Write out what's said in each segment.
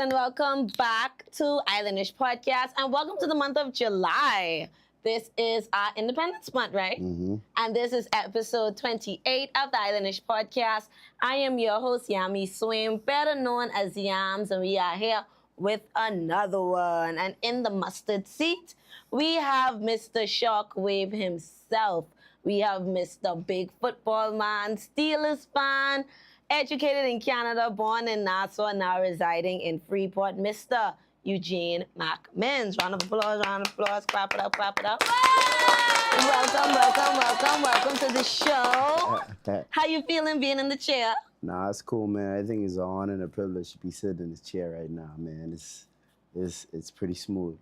and welcome back to Islandish Podcast, and welcome to the month of July. This is our Independence Month, right? Mm-hmm. And this is episode 28 of the Islandish Podcast. I am your host, Yami Swim, better known as Yams, and we are here with another one. And in the mustard seat, we have Mr. Shockwave himself. We have Mr. Big Football Man, Steelers fan, educated in Canada, born in Nassau, now residing in Freeport, Mr. Eugene Mcminns. Round of applause, clap it up, clap it up. Welcome to the show. How you feeling being in the chair? Nah, it's cool, man. I think it's an honor and a privilege to be sitting in this chair right now, man. It's pretty smooth.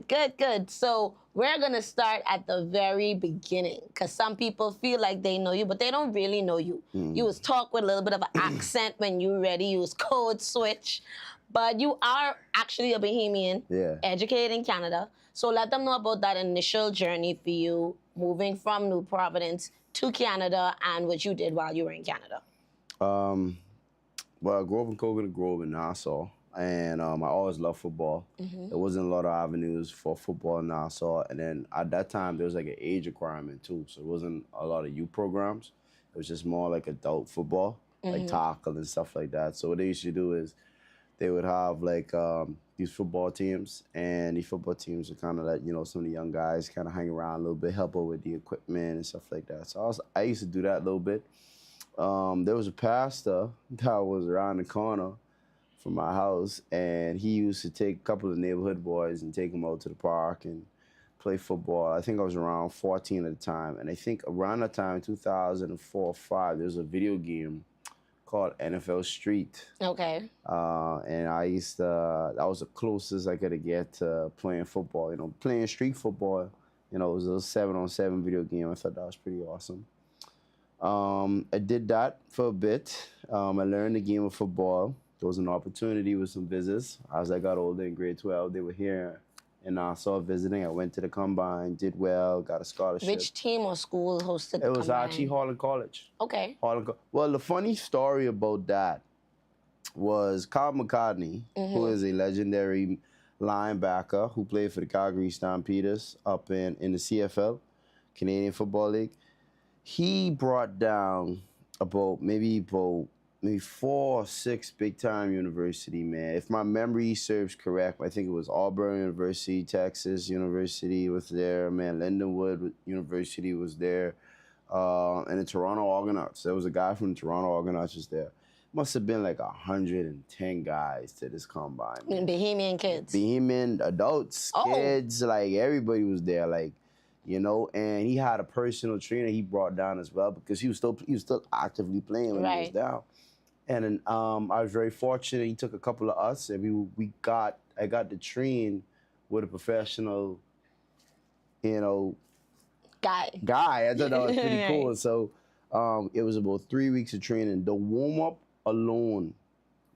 Good. So we're going to start at the very beginning because some people feel like they know you, but they don't really know you. You was talk with a little bit of an accent when you ready. You was code switch. But you are actually a Bahamian, educated in Canada. So let them know about that initial journey for you, moving from New Providence to Canada and what you did while you were in Canada. Well, I grew up in Coconut Grove in Nassau. And I always loved football. There wasn't a lot of avenues for football in Nassau. And then at that time, there was like an age requirement too. So it wasn't a lot of youth programs. It was just more like adult football, like tackle and stuff like that. So what they used to do is they would have like these football teams. And these football teams would kind of let, some of the young guys kind of hang around a little bit, help out with the equipment and stuff like that. So I used to do that a little bit. There was a pastor that was around the corner from my house, and he used to take a couple of neighborhood boys and take them out to the park and play football. I think I was around 14 at the time, and I think around that time, 2004 or 5, there was a video game called NFL Street. Okay. And that was the closest I could get to playing football. Playing street football, it was a 7-on-7 video game. I thought that was pretty awesome. I did that for a bit. I learned the game of football. There was an opportunity with some visits. As I got older in grade 12, they were here in Nassau visiting. I went to the combine, did well, got a scholarship. Which team or school hosted the combine? It was actually Harlan College. Okay. Well, the funny story about that was Carl McCartney, who is a legendary linebacker who played for the Calgary Stampeders up in the CFL, Canadian Football League. He brought down maybe 4 or 6 big-time university, man. If my memory serves correct, I think it was Auburn University, Texas University was there, man. Lindenwood University was there, and the Toronto Argonauts. There was a guy from the Toronto Argonauts was there. Must have been like 110 guys to this combine. Man. Bahamian kids. Bahamian adults, kids, like everybody was there, and he had a personal trainer he brought down as well because he was still actively playing when he was down. And then I was very fortunate. He took a couple of us, and I got to train with a professional, guy. I thought that was pretty cool. So it was about 3 weeks of training. The warm-up alone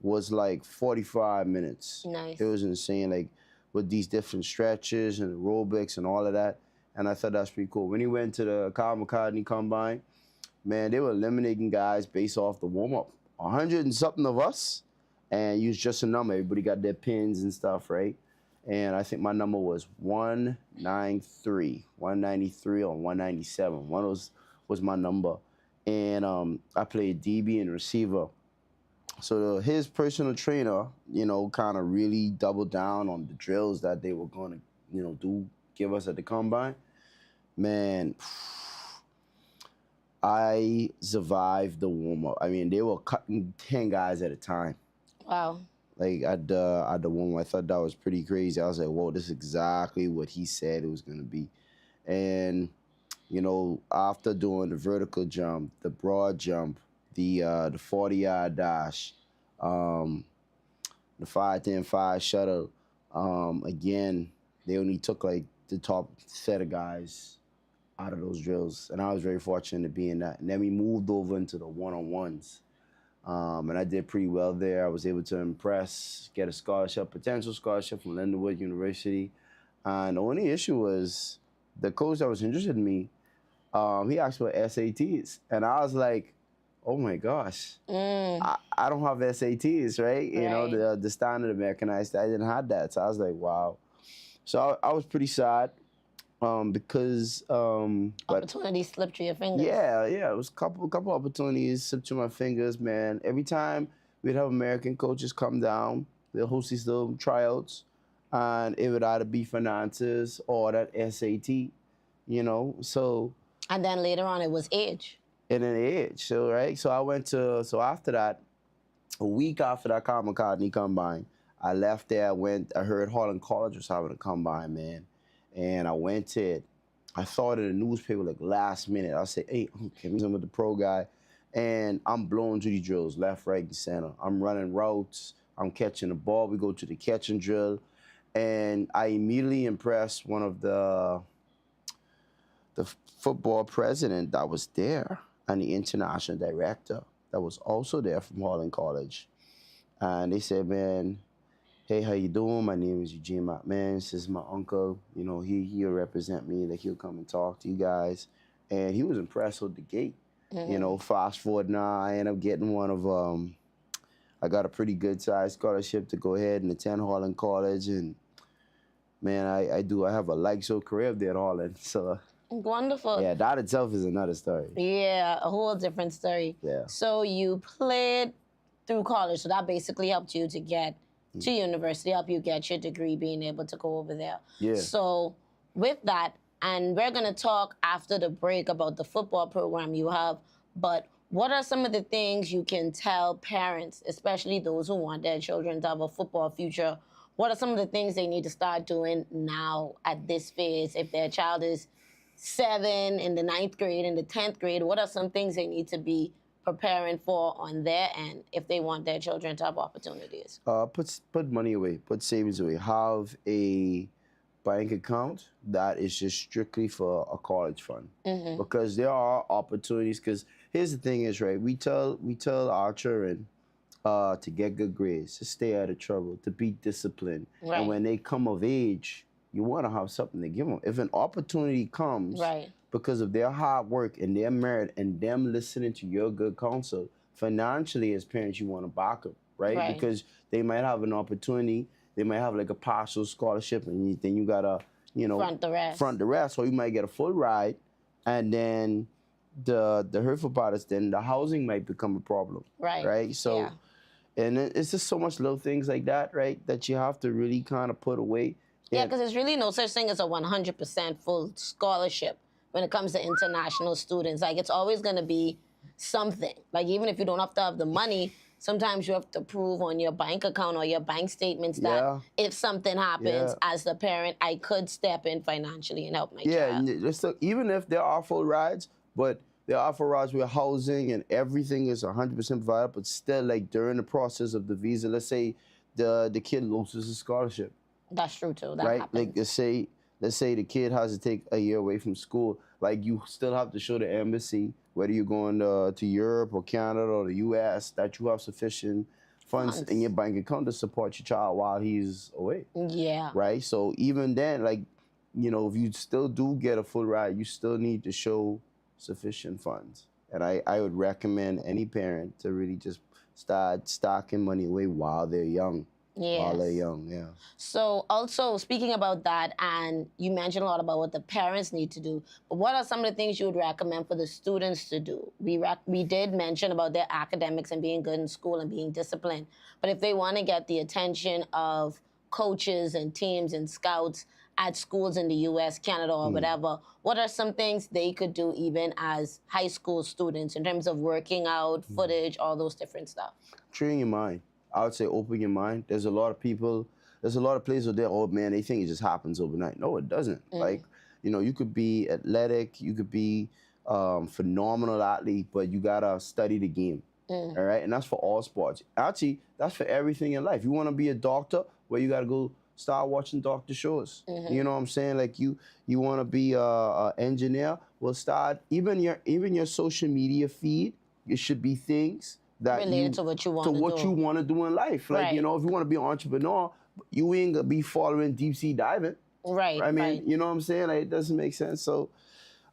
was like 45 minutes. Nice. It was insane, like with these different stretches and aerobics and all of that. And I thought that's pretty cool. When he went to the Carl McCartney Combine, man, they were eliminating guys based off the warm-up. 100 and something of us, and use just a number. Everybody got their pins and stuff, right? And I think my number was 193 or 197. One was my number. And I played DB and receiver. So his personal trainer, kind of really doubled down on the drills that they were going to, give us at the combine. Man, I survived the warm-up. I mean, they were cutting 10 guys at a time. Wow. Like, at the warm-up, I thought that was pretty crazy. I was like, whoa, this is exactly what he said it was going to be. And, after doing the vertical jump, the broad jump, the 40-yard dash, the 5-10-5 shuttle, again, they only took, like, the top set of guys out of those drills, and I was very fortunate to be in that. And then we moved over into the one-on-ones, and I did pretty well there. I was able to impress, get a potential scholarship from Lindenwood University, and the only issue was the coach that was interested in me, he asked for SATs, and I was like, oh my gosh, I don't have SATs, right? You know, the standard Americanized, I didn't have that. So I was like, wow. So I was pretty sad because opportunities slipped through your fingers. Yeah, it was couple opportunities slipped through my fingers, man. Every time we'd have American coaches come down, they'll host these little tryouts, and it would either be finances or that SAT, you know. So and then later on, it was age. And then age, so right. So I went to after that, a week after that Carl McCartney combine, I left there. I heard Harlan College was having a combine, man, and I went to it. I saw it in the newspaper like last minute. I said, hey, can we with the pro guy? And I'm blowing through these drills, left, right, and center. I'm running routes. I'm catching the ball. We go to the catch and drill. And I immediately impressed one of the football president that was there and the international director that was also there from Harlan College. And they said, man, hey, how you doing? My name is Eugene Mcminns. This is my uncle. You know, he'll represent me. Like, he'll come and talk to you guys. And he was impressed with the gate. You know, fast forward now, I end up getting one of, I got a pretty good sized scholarship to go ahead and attend Harlan College. And man, I have a like-so career up there at Harlan. So wonderful. Yeah, that itself is another story. Yeah, a whole different story. Yeah. So you played through college, so that basically helped you to get to university, help you get your degree, being able to go over there. Yeah. So with that, and we're going to talk after the break about the football program you have, but what are some of the things you can tell parents, especially those who want their children to have a football future? What are some of the things they need to start doing now at this phase? If their child is 7, in the 9th grade, in the 10th grade, what are some things they need to be preparing for on their end if they want their children to have opportunities? Put money away, put savings away. Have a bank account that is just strictly for a college fund, because there are opportunities. Because here's the thing is, right, we tell our children to get good grades, to stay out of trouble, to be disciplined, and when they come of age, you want to have something to give them. If an opportunity comes because of their hard work and their merit and them listening to your good counsel, financially as parents, you want to back them, right? Because they might have an opportunity. They might have like a partial scholarship, and then you gotta, front the rest, or you might get a full ride, and then the hurtful part is then the housing might become a problem, right? So, and it's just so much little things like that, right, that you have to really kind of put away. Yeah, because there's really no such thing as a 100% full scholarship when it comes to international students. Like, it's always going to be something. Like, even if you don't have to have the money, sometimes you have to prove on your bank account or your bank statements that if something happens as the parent, I could step in financially and help my child. Yeah, even if there are full rides, but there are full rides where housing and everything is 100% provided, but still, like, during the process of the visa, let's say the kid loses a scholarship. That's true, too. That happens. Like, let's say the kid has to take a year away from school. Like, you still have to show the embassy, whether you're going to Europe or Canada or the U.S., that you have sufficient funds in your bank account to support your child while he's away. Yeah. Right? So even then, like, if you still do get a full ride, you still need to show sufficient funds. And I would recommend any parent to really just start stocking money away while they're young. Yes. While they're young, yeah. So also, speaking about that, and you mentioned a lot about what the parents need to do, but what are some of the things you would recommend for the students to do? We did mention about their academics and being good in school and being disciplined, but if they want to get the attention of coaches and teams and scouts at schools in the U.S., Canada, or whatever, what are some things they could do even as high school students in terms of working out, footage, all those different stuff? Train your mind. I would say open your mind. There's a lot of people, there's a lot of places there, oh man, they think it just happens overnight. No, it doesn't. Like, you could be athletic, you could be phenomenal athlete, but you gotta study the game, all right? And that's for all sports. Actually, that's for everything in life. You wanna be a doctor, well, you gotta go start watching doctor shows. You know what I'm saying? Like, you wanna be a engineer, well, start, even your social media feed, it should be things that related to what you want to do in life. Like, if you want to be an entrepreneur, you ain't gonna be following deep sea diving. Right. I mean, you know what I'm saying? Like, it doesn't make sense. So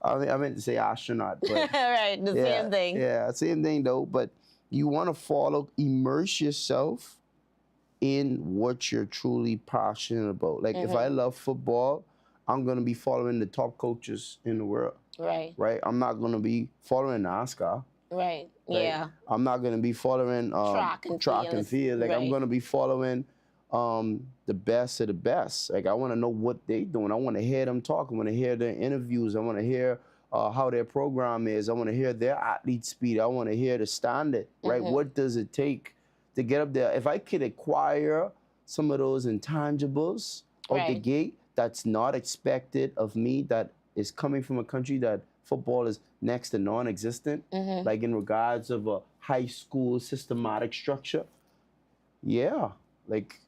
I meant to say astronaut, but Right, the same thing. Yeah, same thing though. But you want to immerse yourself in what you're truly passionate about. Like if I love football, I'm gonna be following the top coaches in the world. Right. Right. I'm not gonna be following NASCAR. Right. Like, Yeah. I'm not gonna be following track and field. Like I'm gonna be following the best of the best. Like I want to know what they doing. I want to hear them talk. I want to hear their interviews. I want to hear how their program is. I want to hear their athlete speed. I want to hear the standard. Right. What does it take to get up there? If I could acquire some of those intangibles out the gate, that's not expected of me. That is coming from a country that football is next to non-existent, like in regards of a high school systematic structure. Yeah, like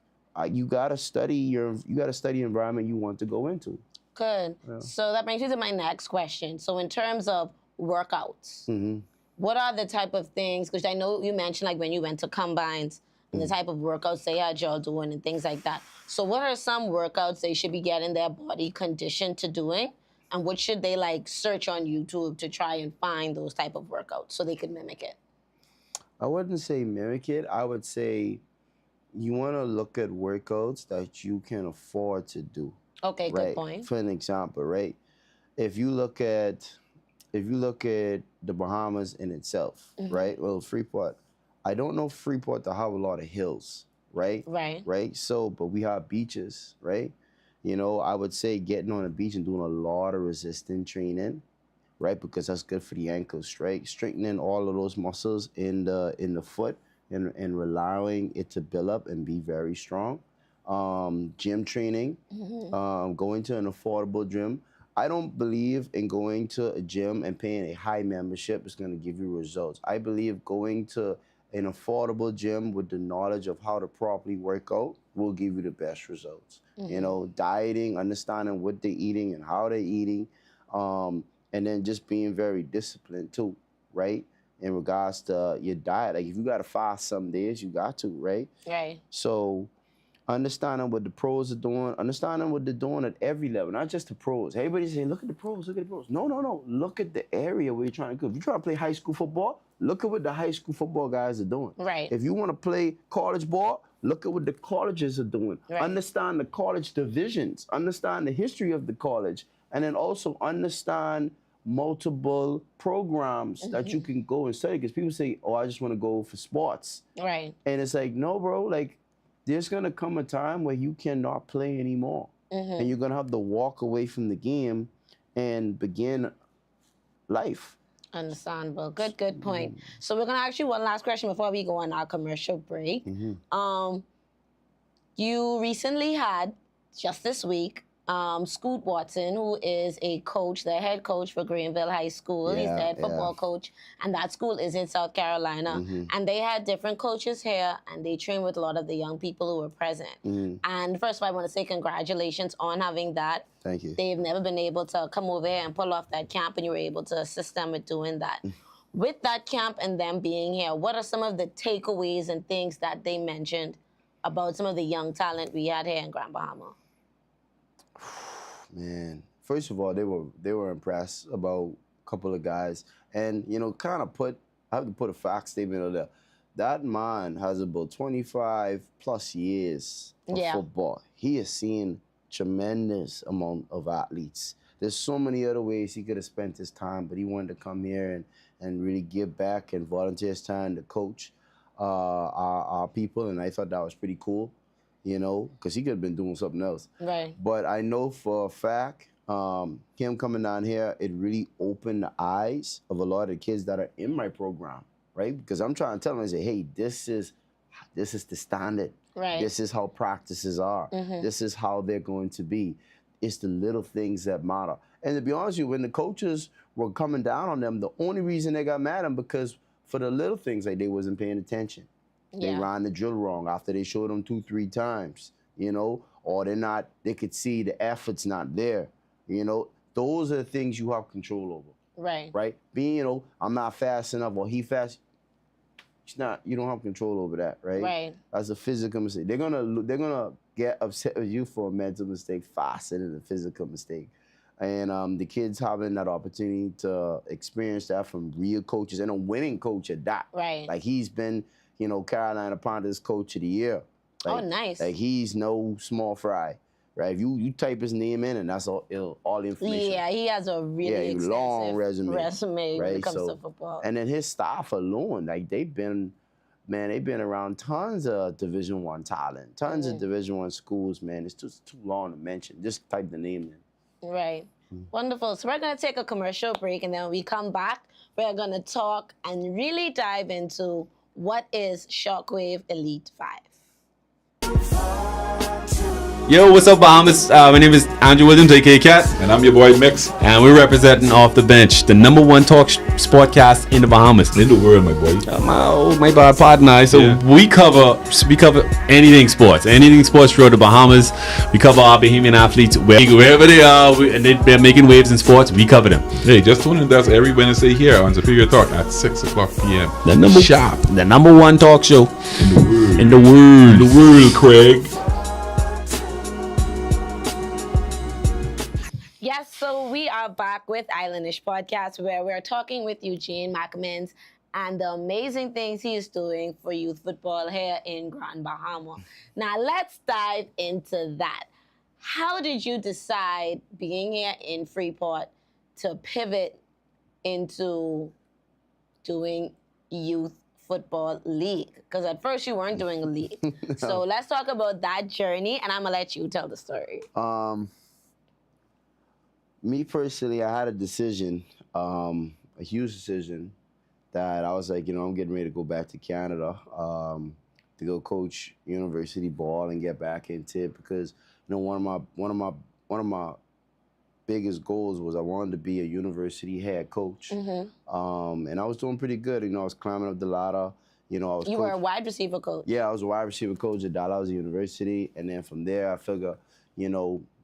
you gotta study the environment you want to go into. Good. Yeah. So that brings me to my next question. So in terms of workouts, what are the type of things? Because I know you mentioned like when you went to combines and the type of workouts they had y'all doing and things like that. So what are some workouts they should be getting their body conditioned to doing? And what should they like search on YouTube to try and find those type of workouts so they could mimic it? I wouldn't say mimic it. I would say you want to look at workouts that you can afford to do. Okay, right? Good point. For an example, right? If you look at the Bahamas in itself, right? Well, Freeport, I don't know Freeport to have a lot of hills, right? Right. Right. So, but we have beaches, right? You know, I would say getting on a beach and doing a lot of resistance training, right? Because that's good for the ankles, right? Strengthening all of those muscles in the foot and allowing it to build up and be very strong. Gym training, going to an affordable gym. I don't believe in going to a gym and paying a high membership is going to give you results. I believe going to an affordable gym with the knowledge of how to properly work out will give you the best results. You know, dieting, understanding what they're eating and how they're eating, and then just being very disciplined too, right? In regards to your diet. Like if you got to fast some days, you got to, right? Right. So understanding what the pros are doing, understanding what they're doing at every level, not just the pros. Everybody's saying, look at the pros, look at the pros. No. Look at the area where you're trying to go. If you're trying to play high school football, look at what the high school football guys are doing. Right. If you want to play college ball, look at what the colleges are doing. Right. Understand the college divisions. Understand the history of the college. And then also understand multiple programs that you can go and study. Because people say, oh, I just want to go for sports. Right. And it's like, no, bro, like, there's going to come a time where you cannot play anymore. And you're going to have to walk away from the game and begin life. Understandable. Good point. So we're going to ask you one last question before we go on our commercial break. You recently had, just this week, Scoot Watson, who is a coach, the head coach for Greenville High School. He's the head football coach, and that school is in South Carolina. And they had different coaches here, and they train with a lot of the young people who were present. And first of all, I want to say congratulations on having that. Thank you. They've never been able to come over here and pull off that camp, and you were able to assist them with doing that. With that camp and them being here, what are some of the takeaways and things that they mentioned about some of the young talent we had here in Grand Bahama? Man, first of all, they were impressed about a couple of guys, and you know, I have to put a fact statement on there. That man has about 25 plus years of football. He has seen tremendous amount of athletes. There's so many other ways he could have spent his time, but he wanted to come here and really give back and volunteer his time to coach our people, and I thought that was pretty cool. You know, because he could have been doing something else. Right. But I know for a fact, him coming down here, it really opened the eyes of a lot of the kids that are in my program, right? Because I'm trying to tell them, I say, hey, this is the standard. Right. This is how practices are. This is how they're going to be. It's the little things that matter. And to be honest with you, when the coaches were coming down on them, the only reason they got mad at them because for the little things, like they wasn't paying attention. They ran the drill wrong after they showed them 2-3 times, you know, or they could see the effort's not there, you know. Those are the things you have control over. Right. Right? Being, you know, I'm not fast enough or he fast, you don't have control over that, right? Right. That's a physical mistake. They're gonna get upset with you for a mental mistake faster than a physical mistake. And the kids having that opportunity to experience that from real coaches and a winning coach at that. Right. Like he's been, Carolina Panthers coach of the year. Like, nice. Like he's no small fry, right? If you type his name in and that's all the information. Yeah, he has a really extensive long resume right? When it comes So, to football. And then his staff alone, like they've been around tons of Division I talent, tons of Division I schools, man. It's just too long to mention. Just type the name in. Right. Wonderful. So we're going to take a commercial break, and then when we come back, we're going to talk and really dive into what is Shockwave Elite 5. Yo, what's up, Bahamas? My name is Andrew Williams, aka Cat. And I'm your boy Mix. And we're representing Off the Bench, the #1 talk sportcast in the Bahamas. In the world, my boy. My bad partner. So we cover anything sports throughout the Bahamas. We cover our Bahamian athletes wherever they are, and they're making waves in sports. We cover them. Hey, just tune in. That's every Wednesday here on Superior Talk at 6:00 p.m. The #1 talk show in the world, Craig. Yes, so we are back with Islandish Podcast, where we're talking with Eugene Mcminns and the amazing things he is doing for youth football here in Grand Bahama. Now, let's dive into that. How did you decide, being here in Freeport, to pivot into doing youth football league? Because at first you weren't doing a league. So let's talk about that journey, and I'm going to let you tell the story. Me personally, I had a decision, a huge decision, that I was like, I'm getting ready to go back to Canada to go coach university ball and get back into it because one of my biggest goals was I wanted to be a university head coach, and I was doing pretty good. I was climbing up the ladder. You were a wide receiver coach. Yeah, I was a wide receiver coach at Dalhousie University, and then from there I figured,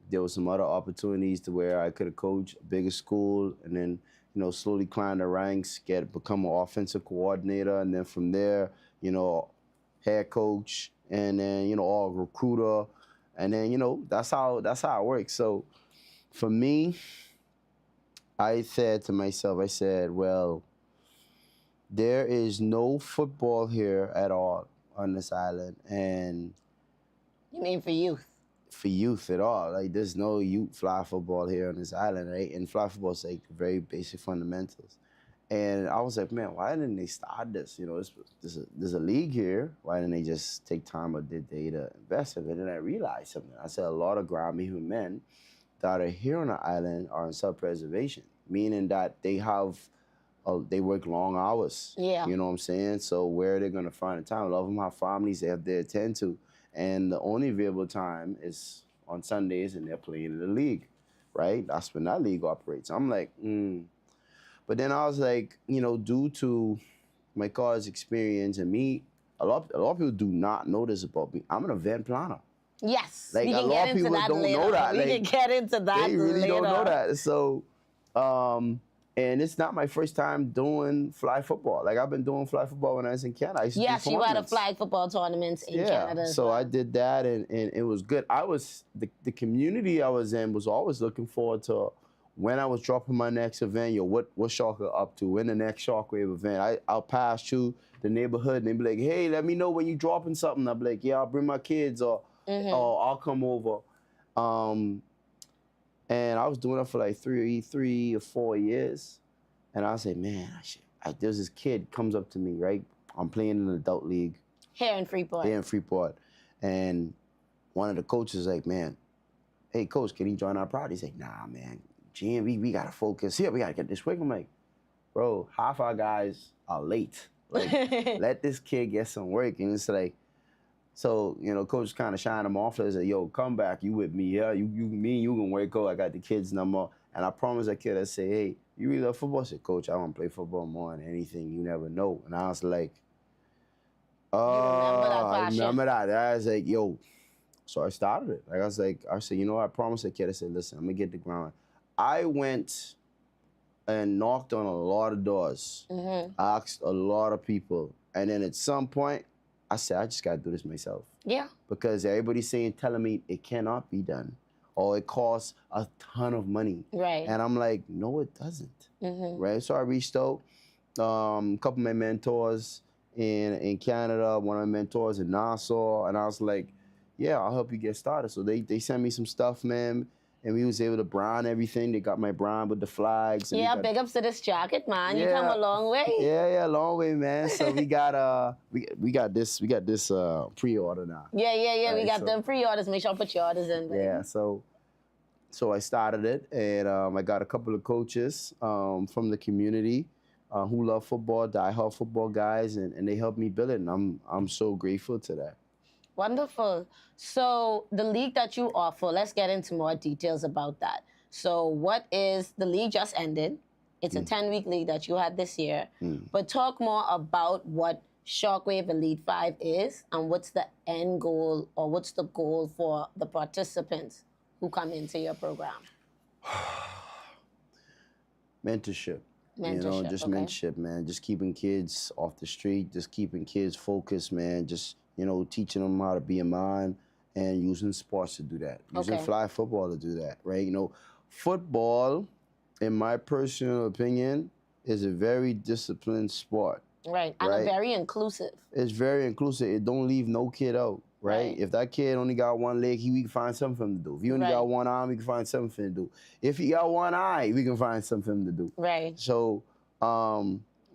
there was some other opportunities to where I could have coached a bigger school, and then slowly climb the ranks, become an offensive coordinator, and then from there, head coach, and then all recruiter, and then that's how it works. So for me, I said to myself, well, there is no football here at all on this island, and you mean for youth? For youth at all. Like, there's no youth flag football here on this island, right? And flag football is like very basic fundamentals. And I was like, man, why didn't they start this? There's a league here. Why didn't they just take time of their day to invest in it? And then I realized something. I said a lot of Grand Bahama men that are here on the island are in self-preservation, meaning that they work long hours. Yeah. You know what I'm saying? So where are they going to find the time? A lot of them have families they have to attend to. And the only available time is on Sundays, and they're playing in the league, right? That's when that league operates. I'm like, But then I was like, due to my college experience and me, a lot of people do not know this about me. I'm an event planner. Yes, like we can a lot get of into people that don't later. know that. We can get into that. They really later. don't know that. So, and it's not my first time doing flag football. Like, I've been doing flag football when I was in Canada. I used to do yes, you had a tournaments. flag football tournaments in Canada. So I did that, and it was good. The community I was in was always looking forward to when I was dropping my next event. What Shocker up to? When the next Shockwave event? I'll pass through the neighborhood, and they'd be like, hey, let me know when you dropping something. I'll be like, yeah, I'll bring my kids, or I'll come over. And I was doing it for like 3 or 4 years. And I said, man, there's this kid comes up to me, right? I'm playing in an adult league. Here in Freeport. And one of the coaches is like, man, hey, coach, can he join our practice? He's like, nah, man, GM, we got to focus here. We got to get this quick. I'm like, bro, half our guys are late. Like, let this kid get some work. And it's like, so, coach kind of shined him off. He said, yo, come back. You with me, yeah? You can work out. I got the kids' number. And I promised that kid, I say, hey, you really love football? I said, coach, I want to play football more than anything. You never know. And I was like, I remember that. I was like, yo. So I started it. Like, I said, I promised that kid. I said, listen, I'm going to get the ground. I went and knocked on a lot of doors. Asked a lot of people. And then at some point, I said, I just got to do this myself. Yeah. Because everybody's telling me it cannot be done. or it costs a ton of money. Right. And I'm like, no, it doesn't. Mm-hmm. Right. So I reached out. A couple of my mentors in Canada, one of my mentors in Nassau, and I was like, yeah, I'll help you get started. So they sent me some stuff, man, and we was able to brand everything. They got my brand with the flags. And Yeah, big ups to this jacket, man. You Yeah. come a long way. Yeah, long way, man. So we got we got this pre-order now. Yeah. We Right, got so- them pre-orders. Make sure I put your orders in. baby. Yeah, so I started it, and I got a couple of coaches from the community who love football, diehard football guys, and they helped me build it, and I'm so grateful to that. Wonderful. So the league that you offer, let's get into more details about that. So what is, the league just ended. It's a 10-week league that you had this year. But talk more about what Shockwave Elite 5 is and what's the end goal or what's the goal for the participants who come into your program. Mentorship. Mentorship, Just okay. mentorship, man. Just keeping kids off the street, just keeping kids focused, man. Just, teaching them how to be a man and using sports to do that. Using Okay. flag football to do that, right? Football, in my personal opinion, is a very disciplined sport. Right. And Right. very inclusive. It's very inclusive. It don't leave no kid out, right? Right. If that kid only got one leg, we can find something for him to do. If he only Right. got one arm, we can find something for him to do. If he got one eye, we can find something for him to do. Right. So,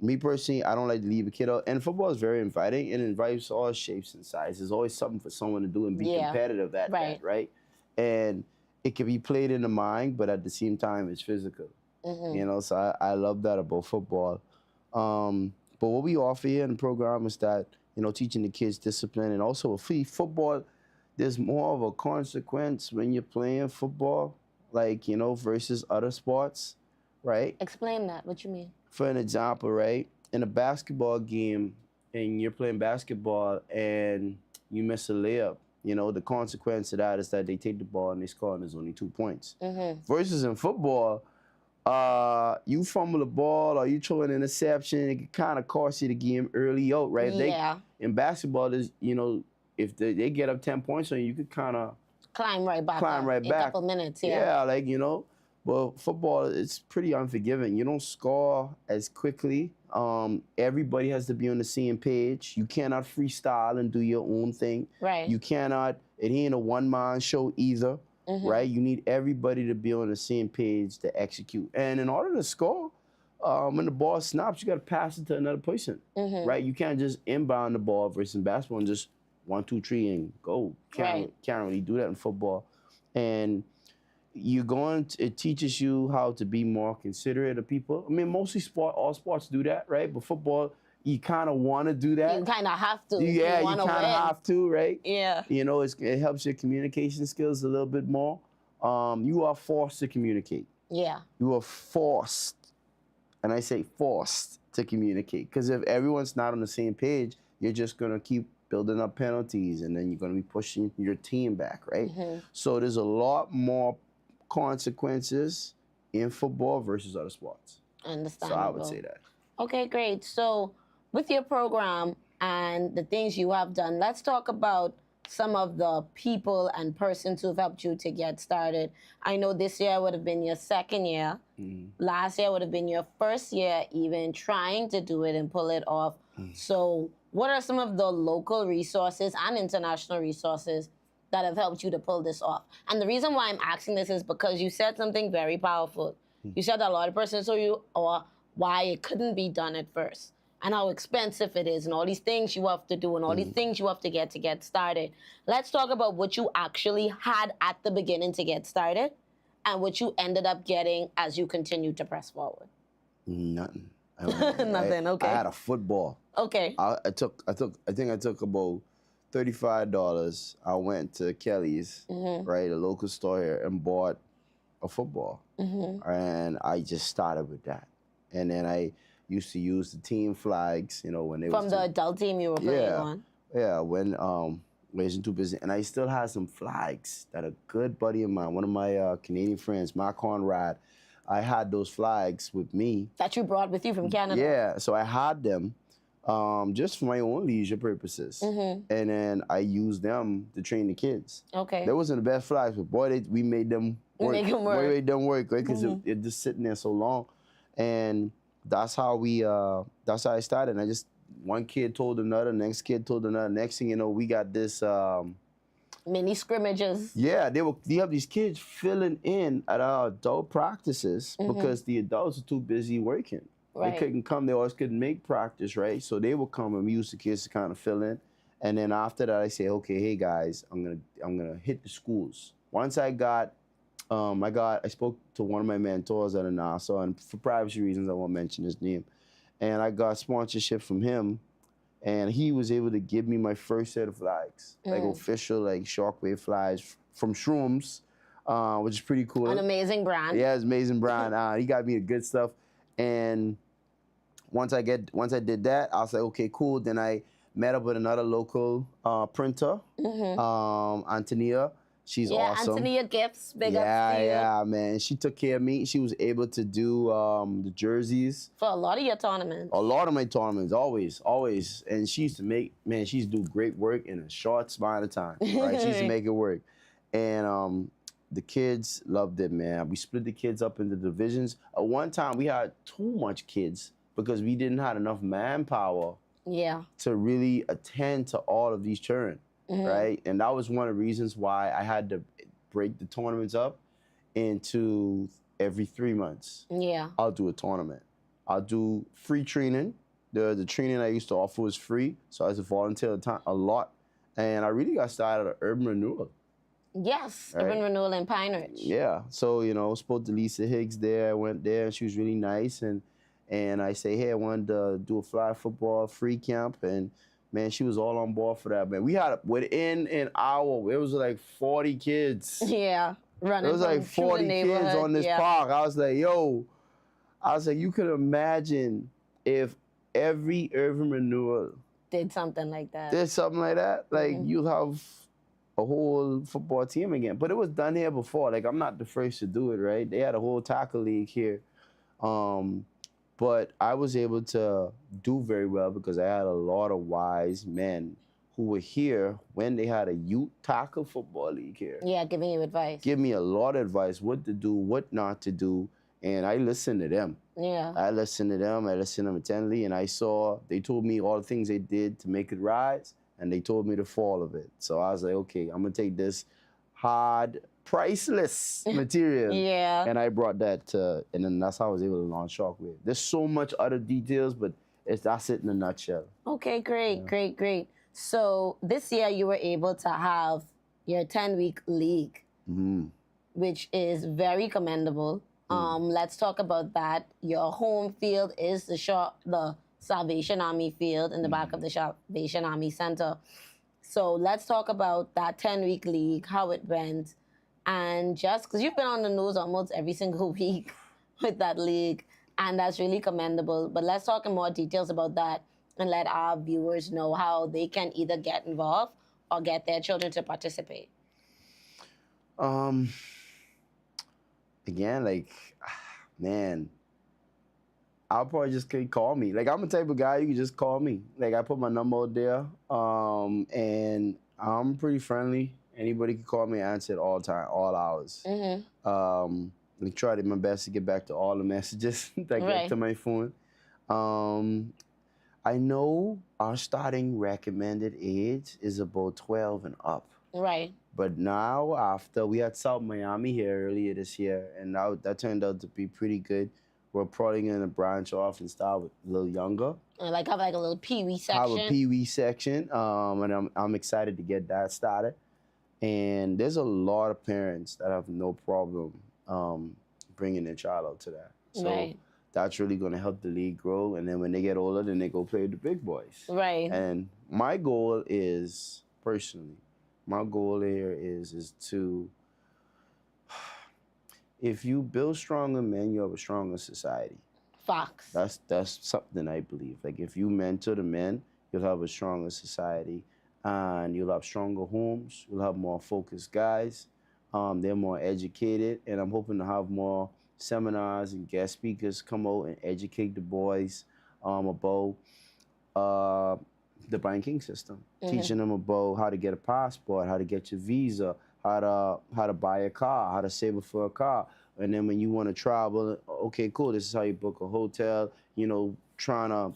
me personally, I don't like to leave a kid out. And football is very inviting. It invites all shapes and sizes. There's always something for someone to do and be Yeah. competitive at Right. that, right? And it can be played in the mind, but at the same time, it's physical. So I love that about football. But what we offer here in the program is that, teaching the kids discipline, and also football, there's more of a consequence when you're playing football, versus other sports, right? Explain that. What you mean? For an example, right, in a basketball game, and you're playing basketball and you miss a layup, the consequence of that is that they take the ball and they score and there's only 2 points. Versus in football, you fumble the ball or you throw an interception, it can kind of cost you the game early out, right? Yeah. In basketball, there's, if they get up 10 points on you, you could kind of Climb right back climb up right in back. a couple minutes. Yeah. But football, it's pretty unforgiving. You don't score as quickly. Everybody has to be on the same page. You cannot freestyle and do your own thing. Right. You cannot, it ain't a one-man show either, right? You need everybody to be on the same page to execute. And in order to score, when the ball snaps, you got to pass it to another person, right? You can't just inbound the ball versus basketball and just 1, 2, 3 and go. Can't really do that in football. And it teaches you how to be more considerate of people. I mean, mostly all sports do that, right? But football, you kind of want to do that. You kind of have to. Yeah, you wanna kind of win. have to, right? Yeah. It helps your communication skills a little bit more. You are forced to communicate. Yeah. You are forced, and I say forced to communicate. Because if everyone's not on the same page, you're just going to keep building up penalties, and then you're going to be pushing your team back, right? So there's a lot more consequences in football versus other sports. So Understandable. I would say that. Okay, great. So with your program and the things you have done, let's talk about some of the people and persons who've helped you to get started. I know this year would have been your second year. Last year would have been your first year even trying to do it and pull it off. So what are some of the local resources and international resources that have helped you to pull this off? And the reason why I'm asking this is because you said something very powerful. You said that a lot of persons told you why it couldn't be done at first and how expensive it is and all these things you have to do and all these things you have to get started. Let's talk about what you actually had at the beginning to get started and what you ended up getting as you continued to press forward. Nothing. Nothing, okay. I had a football. Okay. I took about $35. I went to Kelly's, right, a local store here, and bought a football. And I just started with that. And then I used to use the team flags, when they From was the adult team you were playing on. Yeah, when wasn't too busy. And I still had some flags that a good buddy of mine, one of my Canadian friends, Mark Conrad, I had those flags with me. That you brought with you from Canada. Yeah, so I had them. just for my own leisure purposes. And then I used them to train the kids. Okay. They wasn't the best flags, but boy, we made them work. Make 'em work. We made them work, right? Because it just sitting there so long. And that's how that's how I started. And one kid told another, next kid told another. Next thing you know, we got this... Mini scrimmages. Yeah, they have these kids filling in at our adult practices because the adults are too busy working. Right. They couldn't come. They always couldn't make practice, right? So they would come and we used the kids to kind of fill in. And then after that, I say, okay, hey guys, I'm gonna hit the schools. Once I spoke to one of my mentors at Nassau, and for privacy reasons, I won't mention his name. And I got sponsorship from him, and he was able to give me my first set of flags, like official, like Shockwave flags from Shrooms, which is pretty cool. An amazing brand. Yeah, it's amazing brand. He got me the good stuff. And once I did that, I was like, okay, cool. Then I met up with another local printer, Antonia. She's awesome. Antonia Gifts, big up to you. Yeah, man. She took care of me. She was able to do the jerseys. For a lot of your tournaments. A lot of my tournaments, always. And she used to she used to do great work in a short span of time. Right? She used to make it work. And the kids loved it, man. We split the kids up into divisions. At one time, we had too much kids because we didn't have enough manpower to really attend to all of these children. Right? And that was one of the reasons why I had to break the tournaments up into every 3 months. Yeah. I'll do a tournament. I'll do free training. The training I used to offer was free, so I was a volunteer a lot. And I really got started at Urban Renewal. Yes, Right. Urban Renewal in Pine Ridge. Yeah. So, spoke to Lisa Higgs there. I went there, and she was really nice. And I say, hey, I wanted to do a flag football free camp, and man, she was all on board for that, man. We had, within an hour, it was like 40 kids. Yeah, running. It was like 40 kids on this park. I was like, you could imagine if every urban renewal did something like that. Like, you'll have a whole football team again. But it was done here before. Like, I'm not the first to do it, right? They had a whole tackle league here. But I was able to do very well because I had a lot of wise men who were here when they had a youth tackle football league here. Yeah, giving you advice. Give me a lot of advice, what to do, what not to do, and I listened to them. Yeah. I listened to them intently, and they told me all the things they did to make it rise, and they told me the fall of it. So I was like, okay, I'm gonna take this hard, priceless material. Yeah. And I brought that and then that's how I was able to launch Shockwave. There's so much other details, but that's it in a nutshell. Okay, great, great. So this year you were able to have your 10-week league, which is very commendable. Let's talk about that. Your home field is the Salvation Army field in the back of the Salvation Army Center. So let's talk about that 10-week league, how it went. And just because you've been on the news almost every single week with that league, and that's really commendable. But let's talk in more details about that and let our viewers know how they can either get involved or get their children to participate. Again, like, man, I'll probably just call me. Like, I'm the type of guy you can just call me. Like, I put my number out there, and I'm pretty friendly. Anybody can call me, answer it all time, all hours. I tried my best to get back to all the messages that get to my phone. I know our starting recommended age is about 12 and up. Right. But now, after we had South Miami here earlier this year, and that turned out to be pretty good. We're probably going to branch off and start with a little younger. And have a little pee-wee section. Have a pee-wee section, and I'm excited to get that started. And there's a lot of parents that have no problem bringing their child out to that. So that's really going to help the league grow. And then when they get older, then they go play with the big boys. Right. And my goal is, personally, here is to, if you build stronger men, you have a stronger society. Facts. That's something I believe. Like, if you mentor the men, you'll have a stronger society. And you'll have stronger homes. You'll have more focused guys. They're more educated. And I'm hoping to have more seminars and guest speakers come out and educate the boys about the banking system, teaching them about how to get a passport, how to get your visa, how to buy a car, how to save up for a car. And then when you want to travel, okay, cool, this is how you book a hotel, trying to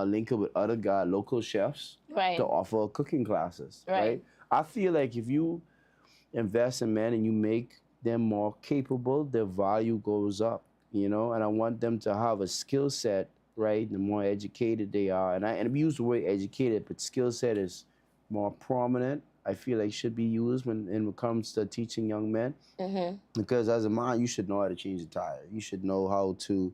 link up with other local chefs to offer cooking classes, right? I feel like if you invest in men and you make them more capable, their value goes up, and I want them to have a skill set, right? The more educated they are, and we use the word educated, but skill set is more prominent. I feel like should be used when it comes to teaching young men, because as a man, you should know how to change a tire. You should know how to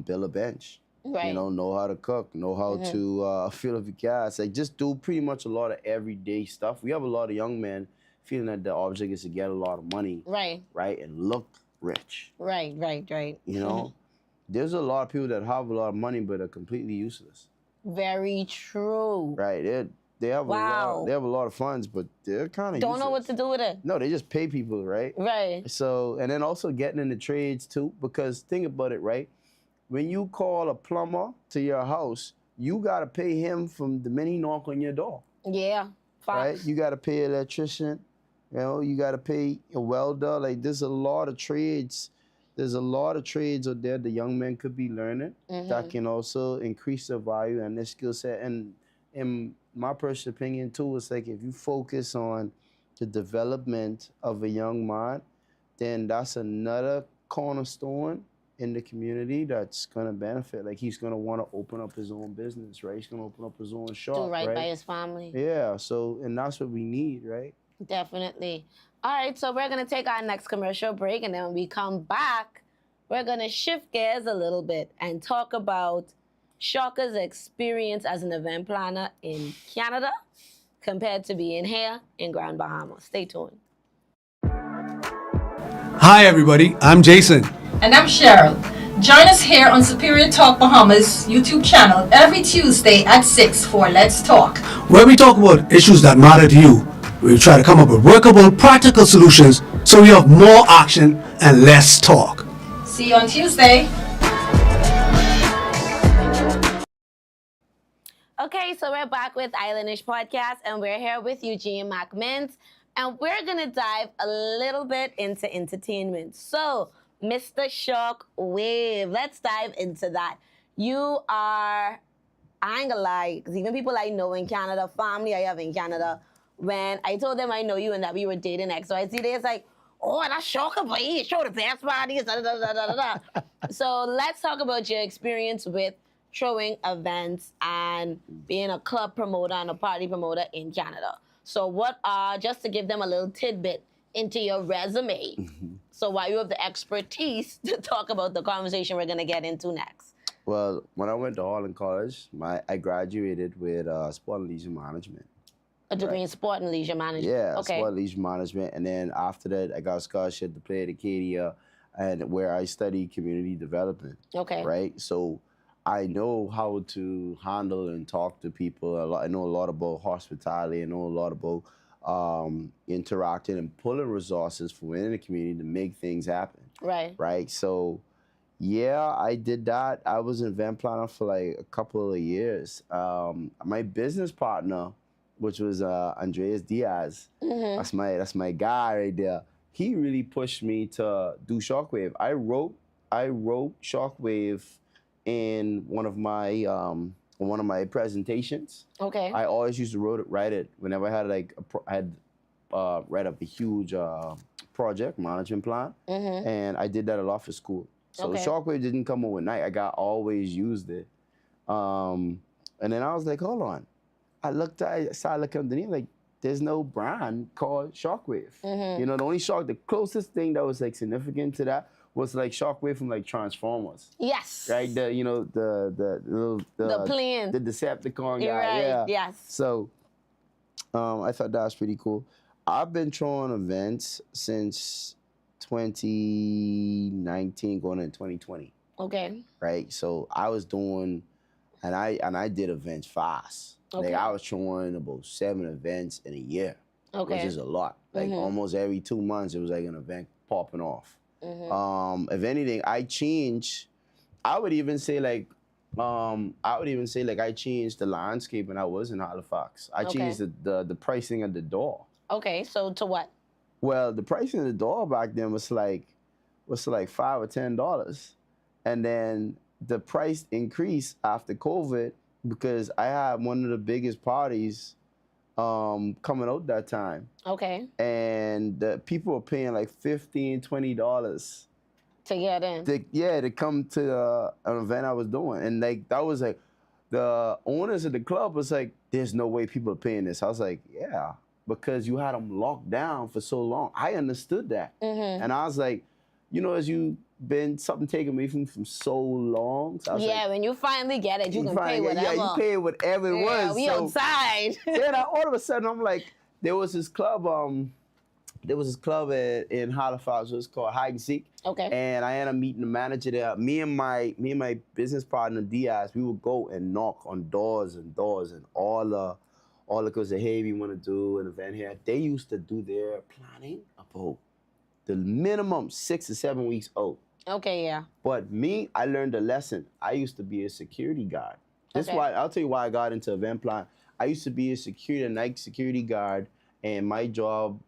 build a bench. Right. Know how to cook, know how to fill up your gas. Like just do pretty much a lot of everyday stuff. We have a lot of young men feeling that the object is to get a lot of money, right, and look rich. Right. There's a lot of people that have a lot of money but are completely useless. Very true. Right. They have a lot of funds, but they're kind of don't know what to do with it. No, they just pay people, right? Right. So, and then also getting into trades too, because think about it, right? When you call a plumber to your house, you got to pay him from the minute he knock on your door. Yeah. Right? You got to pay an electrician. You got to pay a welder. Like, there's a lot of trades. There's a lot of trades out there the young men could be learning that can also increase their value and their skill set. And in my personal opinion, too, it's like if you focus on the development of a young man, then that's another cornerstone in the community that's going to benefit. Like, he's going to want to open up his own business, right? He's going to open up his own shop, do right by his family. Yeah, so, and that's what we need, right? Definitely. All right, so we're going to take our next commercial break, and then when we come back, we're going to shift gears a little bit and talk about Shocker's experience as an event planner in Canada compared to being here in Grand Bahama. Stay tuned. Hi, everybody. I'm Jason. And I'm Cheryl. Join us here on Superior Talk Bahamas YouTube channel every Tuesday at 6 for Let's Talk, where we talk about issues that matter to you. We try to come up with workable, practical solutions so we have more action and less talk. See you on Tuesday. Okay, so we're back with Islandish Podcast, and we're here with Eugene Mcminns, and we're going to dive a little bit into entertainment. So, Mr. Shockwave, let's dive into that. You are, I ain't gonna lie, because even people I know in Canada, family I have in Canada, when I told them I know you and that we were dating XYZ, they're like, oh, that's Shockwave, he show the best parties, da da da da da da. So let's talk about your experience with throwing events and being a club promoter and a party promoter in Canada. So what are, just to give them a little tidbit into your resume, so why you have the expertise to talk about the conversation we're going to get into next. Well, when I went to Harlan College, I graduated with sport and leisure management. A degree in sport and leisure management. Yeah, okay. Sport and leisure management. And then after that, I got a scholarship to play at Acadia, and where I studied community development. Okay. Right? So I know how to handle and talk to people. I know a lot about hospitality. I know a lot about interacting and pulling resources from within the community to make things happen. Right. Right. So, yeah, I did that. I was an event planner for like a couple of years. My business partner, which was Andreas Diaz, that's my guy right there. He really pushed me to do Shockwave. I wrote Shockwave in one of my presentations. Okay. I always used to write it whenever I had write up a huge project management plan, and I did that a lot for school. So Shockwave didn't come overnight. I always used it, and then I was like, hold on. I started looking underneath, like, there's no brand called Shockwave. The closest thing that was like significant to that was like Shockwave from like Transformers. Yes. Right? The plane. The Decepticon guy. Right. Yeah. Yes. So I thought that was pretty cool. I've been throwing events since 2019 going into 2020. Okay. Right? So I was doing, and I did events fast. Okay. Like, I was throwing about 7 events in a year. Okay. Which is a lot. Like almost every 2 months it was like an event popping off. If anything, I would even say, like, I would even say like I changed the landscape when I was in Halifax. I changed the pricing of the door. Okay, so to what? Well, the pricing of the door back then was like $5 or $10, and then the price increased after COVID because I had one of the biggest parties coming out that time, Okay, and the people were paying like $15, $20 to get in. to come to an event I was doing, and like that was like the owners of the club was like, "There's no way people are paying this." I was like, "Yeah." Because you had them locked down for so long. I understood that. And I was like, you know, as you been something taken away from so long. So I was like, when you finally get it, you can pay whatever. Yeah, you pay whatever it was. We outside. Then all of a sudden, I'm like, there was this club in Halifax. It was called Hide and Seek. Okay. And I ended up meeting the manager there. Me and my business partner Diaz, we would go and knock on doors and all the girls say, hey, we want to do an event here. They used to do their planning about the minimum 6 to 7 weeks out. Okay, yeah. But me, I learned a lesson. I used to be a security guard. That's why I'll tell you why I got into event plan. I used to be a night security guard, and my job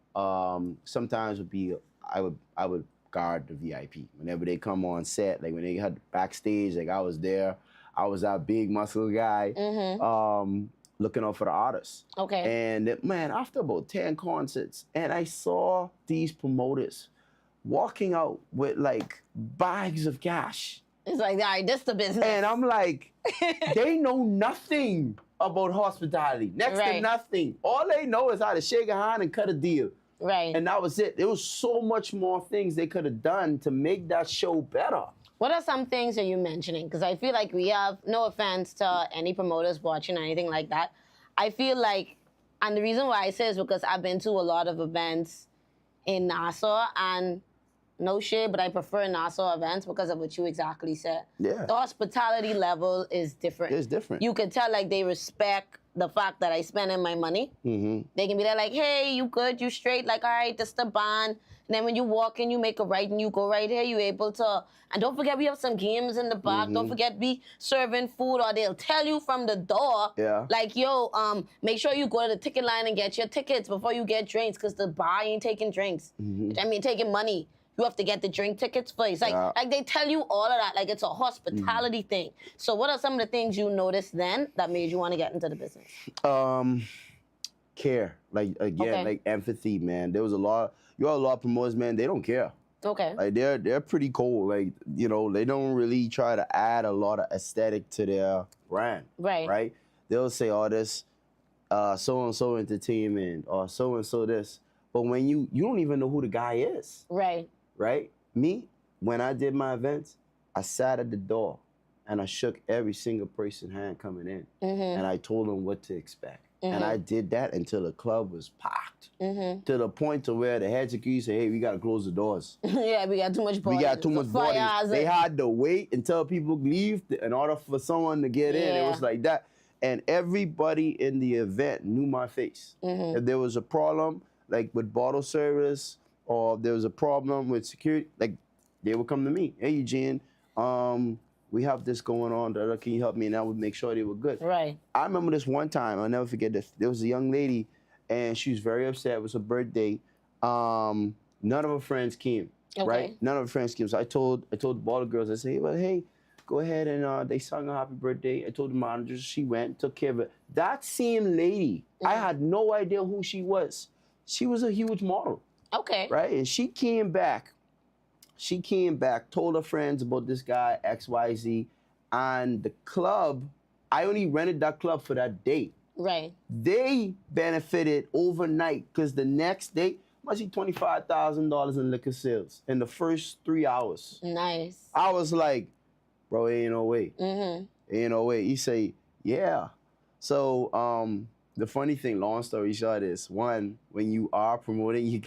sometimes would be I would guard the VIP whenever they come on set. Like when they had backstage, like I was there. I was that big muscle guy. Looking out for the artists. Okay. And man, after about 10 concerts, and I saw these promoters walking out with like bags of cash. It's like, all right, this the business. And I'm like, they know nothing about hospitality. Next to nothing. All they know is how to shake a hand and cut a deal. Right. And that was it. There was so much more things they could have done to make that show better. What are some things that you're mentioning? Because I feel like we have, no offense to any promoters watching or anything like that, I feel like, and the reason why I say is because I've been to a lot of events in Nassau, and no shade, but I prefer Nassau events because of what you exactly said. Yeah. The hospitality level is different. It's different. You can tell like they respect the fact that I spend in my money. They can be there like, hey, you good, you straight, like, all right, this the bond. And then when you walk in, you make a right and you go right here, you're able to, and don't forget we have some games in the back. Don't forget be serving food, or they'll tell you from the door, like, yo, make sure you go to the ticket line and get your tickets before you get drinks, because the bar ain't taking drinks. I mean, taking money. You have to get the drink tickets first. Like they tell you all of that. Like it's a hospitality thing. So what are some of the things you noticed then that made you want to get into the business? Care. Like again, like empathy, man. There was a lot of promoters, man, they don't care. Okay. Like they're pretty cool. Like, you know, they don't really try to add a lot of aesthetic to their brand. Right. They'll say all this so and so entertainment or so and so this. But when you don't even know who the guy is. Right? Me, when I did my events, I sat at the door and I shook every single person's hand coming in. And I told them what to expect. And I did that until the club was packed. To the point to where the head security said, hey, we got to close the doors. Yeah, we got too much bodies. We got too much bodies. They had to wait until people leave in order for someone to get in. It was like that. And everybody in the event knew my face. If there was a problem, like with bottle service, or if there was a problem with security, like they would come to me. Hey, Eugene, we have this going on. Can you help me? And I would make sure they were good. Right. I remember this one time. I'll never forget this. There was a young lady, and she was very upset. It was her birthday. None of her friends came. Right? None of her friends came. So I told all the girls, I said, well, hey, go ahead, and they sung a happy birthday. I told the manager. She went, took care of it. That same lady, I had no idea who she was. She was a huge model. Okay. Right? And she came back, told her friends about this guy, XYZ, and the club, I only rented that club for that day. Right. They benefited overnight because the next day, must see $25,000 in liquor sales in the first 3 hours. Nice. I was like, bro, ain't no way. Ain't no way. He say, yeah. So, the funny thing, long story short, is one, when you are promoting, you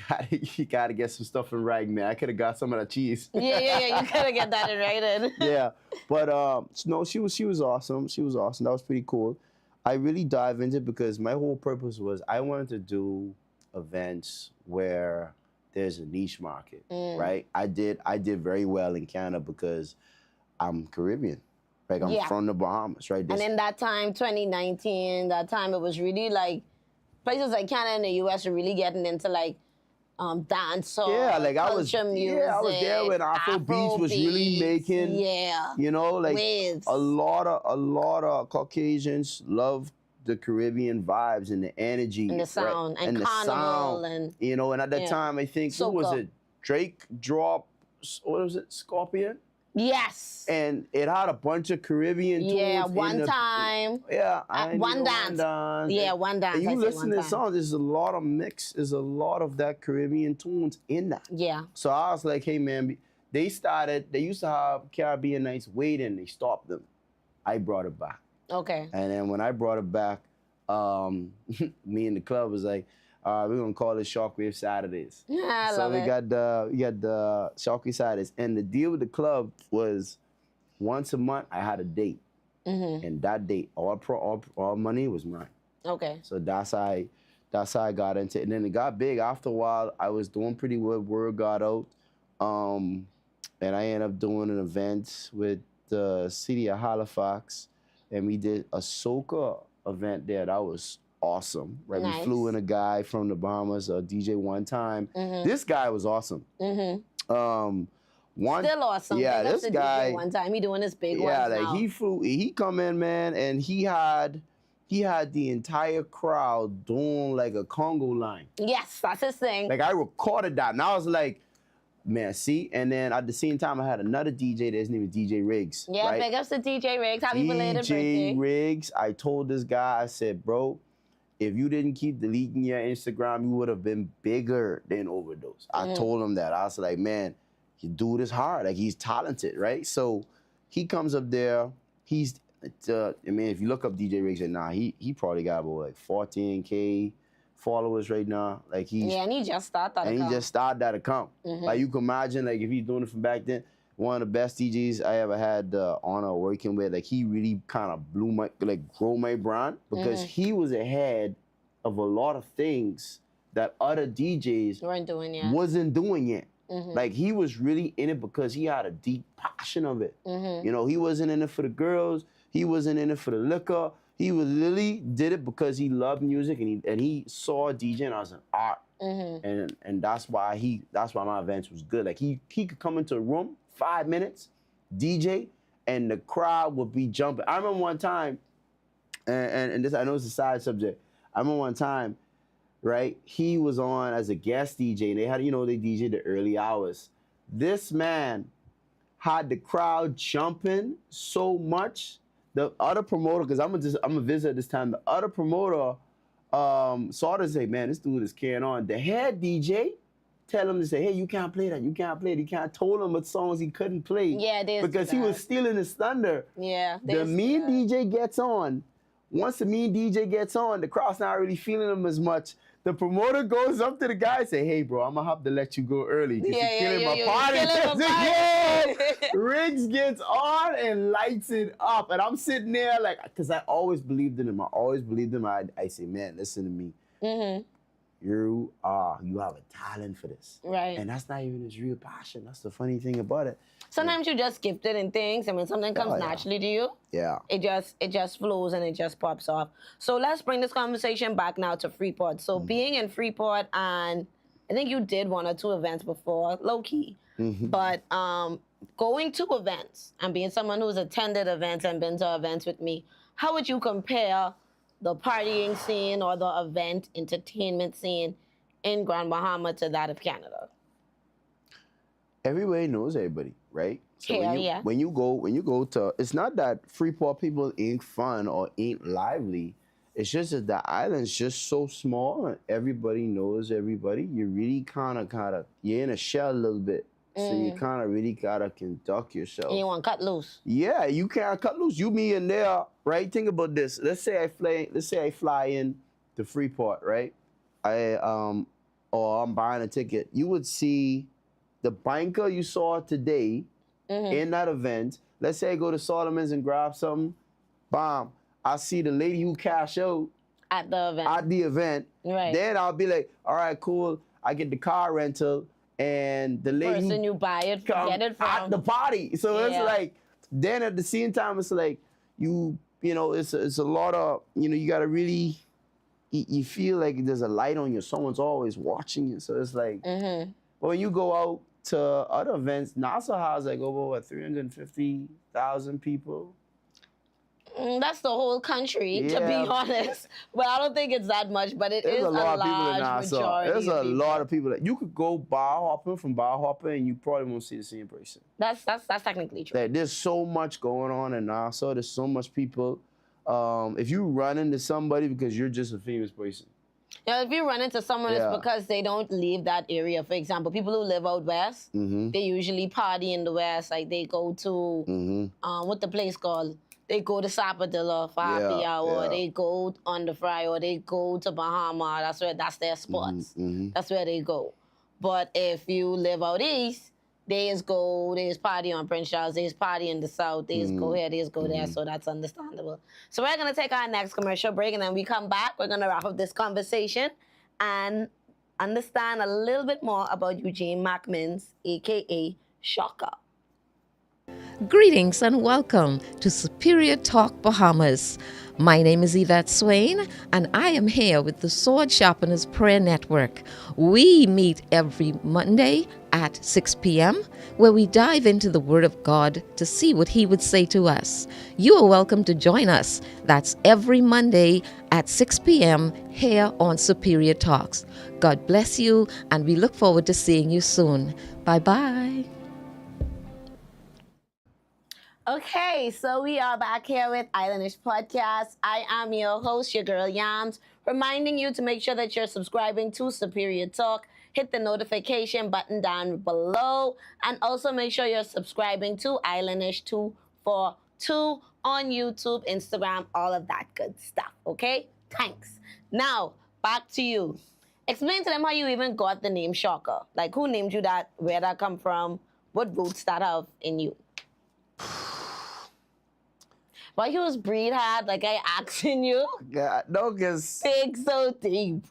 gotta get some stuff in writing, man. I could have got some of that cheese. Yeah. You gotta get that in writing. Yeah, but no, she was awesome. She was awesome. That was pretty cool. I really dive into it because my whole purpose was I wanted to do events where there's a niche market, right? I did very well in Canada because I'm Caribbean. Like I'm from the Bahamas, right? And in that time, 2019, that time it was really like places like Canada and the US were really getting into like dancehall, like culture music. I was there when Afro beats was really making, you know, like waves. a lot of Caucasians love the Caribbean vibes and the energy and the sound and the carnival sound, and you know. And at that time, I think who was it? Drake dropped, what was it? Scorpion. Yes. And it had a bunch of Caribbean tunes. Yeah, one time. Yeah, one dance. Yeah, one dance. And you listen to the songs, there's a lot of mix, there's a lot of that Caribbean tunes in that. Yeah. So I was like, hey man, they used to have Caribbean nights waiting, they stopped them. I brought it back. Okay. And then when I brought it back, me and the club was like, we're gonna call it Shockwave Saturdays. Yeah, I so love we it. got the Shockwave Saturdays, and the deal with the club was once a month I had a date, and that date all money was mine. Okay. So that's how I got into it, and then it got big. After a while, I was doing pretty well. Word got out, and I ended up doing an event with the city of Halifax, and we did a soca event there. That was awesome, right? Nice. We flew in a guy from the Bahamas, a DJ one time. This guy was awesome. Still awesome. Yeah, Big up this to guy. DJ one time, he doing this big one. Yeah, now. he come in, man, and he had the entire crowd doing like a Congo line. Yes, that's his thing. Like I recorded that, and I was like, man, see? And then at the same time, I had another DJ. His name is DJ Riggs. Yeah, right? big ups to DJ Riggs. Happy belated birthday. DJ Riggs, I told this guy, I said, bro, if you didn't keep deleting your Instagram, you would have been bigger than Overdose. I told him that. I was like, man, you dude is hard. Like, he's talented, right? So he comes up there. He's, I mean, if you look up DJ Riggs right now, he probably got about like 14K followers right now. Like and he just started that account. He just started that account. Like, you can imagine, like, if he's doing it from back then, one of the best DJs I ever had the honor of working with. Like, he really kind of grow my brand because he was ahead of a lot of things that other DJs wasn't doing yet. Like, he was really in it because he had a deep passion of it. You know, he wasn't in it for the girls. He wasn't in it for the liquor. He was really did it because he loved music and he saw DJing as an art. And that's why my events was good. Like, he could come into a room, 5 minutes, DJ, and the crowd would be jumping. I remember one time, and this, I know it's a side subject. I remember one time, right? He was on as a guest DJ, and they had, they DJ the early hours. This man had the crowd jumping so much. The other promoter, because I'm a visitor this time. The other promoter saw this, say, man, this dude is carrying on. The head DJ tell him to say, hey, you can't play that. You can't play it. He can't told him what songs he couldn't play. Yeah, because he was stealing his thunder. Yeah, the mean DJ gets on. Once the mean DJ gets on, the crowd's not really feeling him as much. The promoter goes up to the guy and say, hey, bro, I'm going to have to let you go early because you're killing my party. Yeah. Riggs gets on and lights it up. And I'm sitting there like, because I always believed in him. I say, man, listen to me. You have a talent for this. Right. And that's not even his real passion. That's the funny thing about it. Sometimes you just gifted in things, and when something comes naturally to you, it just flows and it just pops off. So let's bring this conversation back now to Freeport. So being in Freeport, and I think you did 1 or 2 events before, low-key, but going to events and being someone who's attended events and been to events with me, how would you compare the partying scene or the event entertainment scene in Grand Bahama to that of Canada? Everybody knows everybody, right? So Yeah, when you go to, it's not that Freeport people ain't fun or ain't lively. It's just that the island's just so small and everybody knows everybody. You really kind of, you're in a shell a little bit. So you kind of really gotta conduct yourself. And you want to cut loose. Yeah, you can't cut loose. You me in there, right? Think about this. Let's say I fly in to Freeport, right? Or I'm buying a ticket. You would see the banker you saw today in that event. Let's say I go to Solomon's and grab something. Bam. I see the lady who cash out at the event. Right. Then I'll be like, all right, cool. I get the car rental and the lady person you buy it, get it from at the party. So it's like then at the same time, it's like you know, it's a lot of, you know, you gotta really, you feel like there's a light on you. Someone's always watching you. So it's like, but when you go out to other events, Nassau has like over 350,000 people. That's the whole country, to be Yeah. honest. But I don't think it's that much, but it is There's a a lot of people in large Nassau. majority. There's a of people. lot of people that you could go bar hopping from bar hopping and you probably won't see the same person. That's technically true. There's so much going on in Nassau. There's so much people. If you run into somebody because you're just a famous person. Yeah, if you run into someone, Yeah. it's because they don't leave that area. For example, people who live out west, they usually party in the west. Like they go to what the place called? They go to Sapadilla for happy hour. yeah. They go on the fry, or they go to Bahama. That's their spots. That's where they go. But if you live out east, they just go, they just party on Prince Charles, they just party in the south, they just go here, they just go there, so that's understandable. So we're gonna take our next commercial break, and then we come back, we're gonna wrap up this conversation and understand a little bit more about Eugene Mcminns, aka Shocker. Greetings and welcome to Superior Talk Bahamas. My name is Yvette Swain, and I am here with the Sword Sharpeners Prayer Network. We meet every Monday at 6 p.m., where we dive into the Word of God to see what He would say to us. You are welcome to join us. That's every Monday at 6 p.m. here on Superior Talks. God bless you, and we look forward to seeing you soon. Bye-bye. Okay, so we are back here with Islandish Podcast. I am your host, your girl Yams, reminding you to make sure that you're subscribing to Superior Talk. Hit the notification button down below, and also make sure you're subscribing to Islandish 242 on YouTube, Instagram, all of that good stuff, okay? Thanks. Now, back to you. Explain to them how you even got the name Shocker. Like, who named you that? Where that come from? What roots that have in you? Why you was breed hard, like I asking you? Yeah, no, because Dig so deep.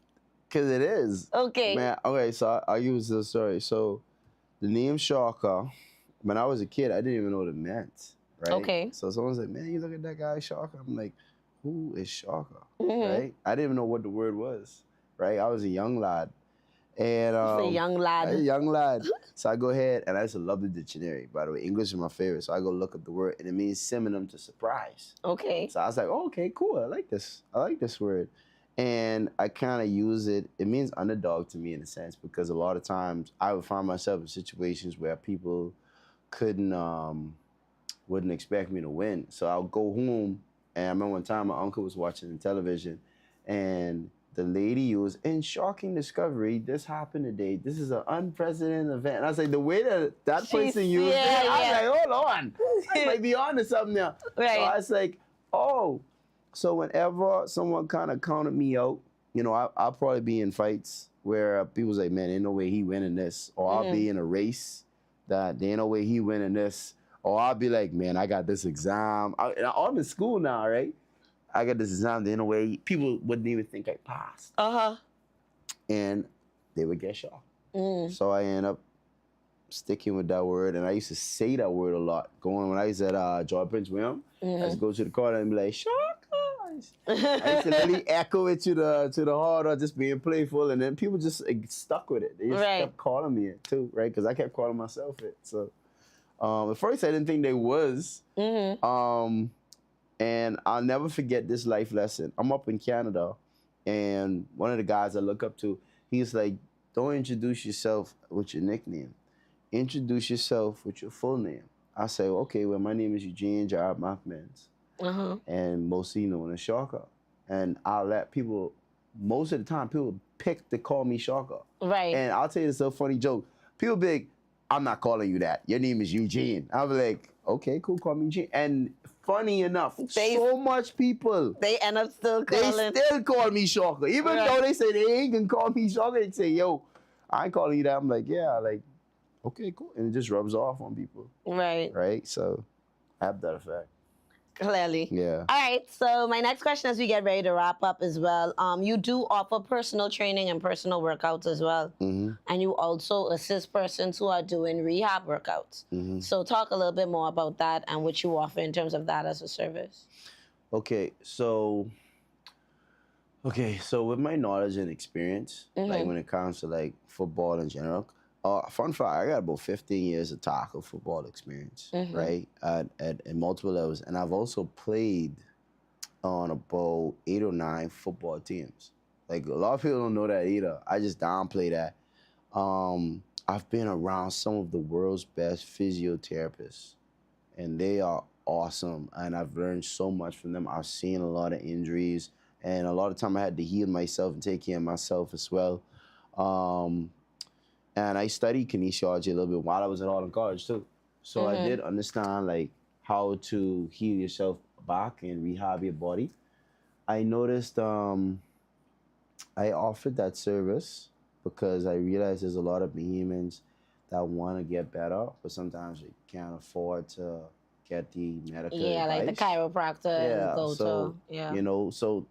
it is. Okay. Man, okay, so I'll use this story. So the name Shocker, when I was a kid, I didn't even know what it meant, right? Okay. So someone's like, man, you look at that guy, Shocker. I'm like, who is Shocker, right? I didn't even know what the word was, right? I was a young lad. And a young lad. A young lad. So I go ahead, and I used to love the dictionary, by the way. English is my favorite. So I go look up the word, and it means synonym to surprise. Okay. So I was like, oh, okay, cool. I like this. I like this word. And I kind of use it. It means underdog to me in a sense, because a lot of times I would find myself in situations where people wouldn't expect me to win. So I'll go home, and I remember one time my uncle was watching the television, and the lady was in shocking discovery. This happened today. This is an unprecedented event. And I was like, the way that person used it, I was like, hold on. I might be on to something now. Right. So I was like, oh. So whenever someone kind of counted me out, you know, I'll probably be in fights where people's like, man, ain't no way he winning this. Or I'll be in a race that there ain't no way he winning this. Or I'll be like, man, I got this exam. I'm in school now, right? I got this exam, there ain't no way people wouldn't even think I passed. And they would get shocked. So I end up sticking with that word, and I used to say that word a lot. When I was at George Prince William, I used to go to the corner and be like, Shockers. I used to really echo it to the heart, or just being playful, and then people just stuck with it. They just kept calling me it too, right? Because I kept calling myself it. So at first I didn't think they was. And I'll never forget this life lesson. I'm up in Canada, and one of the guys I look up to, he's like, don't introduce yourself with your nickname. Introduce yourself with your full name. I say, okay, well, my name is Eugene Mcminns. And mostly known as Shocker. And I'll let people, most of the time, people pick to call me Shocker. Right. And I'll tell you this a funny joke. People be like, I'm not calling you that. Your name is Eugene. I'll be like, okay, cool, call me Eugene. And funny enough, so much people, they end up still calling. They still call me Shocker. Even though they say they ain't gonna call me Shocker, they say, yo, I ain't calling you that. I'm like, yeah, like, okay, cool. And it just rubs off on people. Right. Right? So, have that effect. Clearly. Yeah. All right. So my next question, as we get ready to wrap up as well, you do offer personal training and personal workouts as well, Mm-hmm. and you also assist persons who are doing rehab workouts. Mm-hmm. So talk a little bit more about that and what you offer in terms of that as a service. Okay, so with my knowledge and experience, like when it comes to like football in general, fun fact, I got about 15 years of tackle football experience, right? At multiple levels. And I've also played on about 8 or 9 football teams. Like a lot of people don't know that either. I just downplay that. I've been around some of the world's best physiotherapists, and they are awesome. And I've learned so much from them. I've seen a lot of injuries, and a lot of time I had to heal myself and take care of myself as well. And I studied kinesiology a little bit while I was at Harlem College too. So I did understand like how to heal yourself back and rehab your body. I noticed I offered that service because I realized there's a lot of Bahamians that want to get better, but sometimes they can't afford to get the medical advice. Like the chiropractor and go so,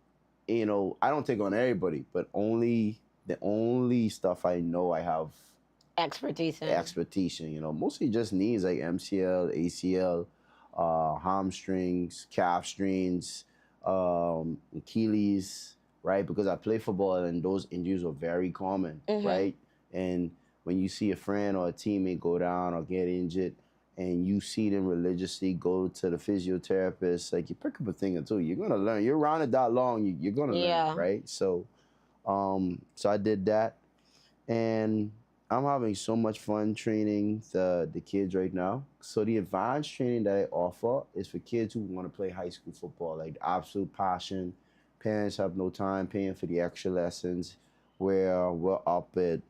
I don't take on everybody, but the only stuff I know I have expertise in. Mostly just knees like MCL, ACL, hamstrings, calf strains, Achilles, right? Because I play football and those injuries are very common, right? And when you see a friend or a teammate go down or get injured and you see them religiously go to the physiotherapist, like you pick up a thing or two, you're going to learn. You're around it that long, you're going to learn, right? So I did that. And I'm having so much fun training the kids right now. So the advanced training that I offer is for kids who want to play high school football, like the absolute passion. Parents have no time paying for the extra lessons, where we're up at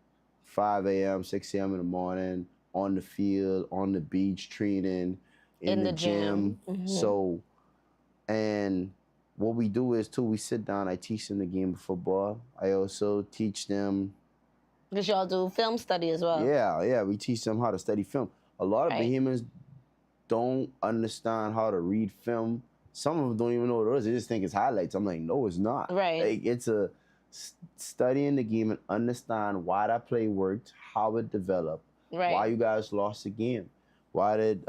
5 a.m., 6 a.m. in the morning, on the field, on the beach, training, in the gym. So, and what we do is, too, we sit down, I teach them the game of football. I also teach them... Because y'all do film study as well. Yeah, we teach them how to study film. A lot of Bahamians don't understand how to read film. Some of them don't even know what it is. They just think it's highlights. I'm like, no, it's not. Right. Like, it's a studying the game and understand why that play worked, how it developed, why you guys lost the game, why did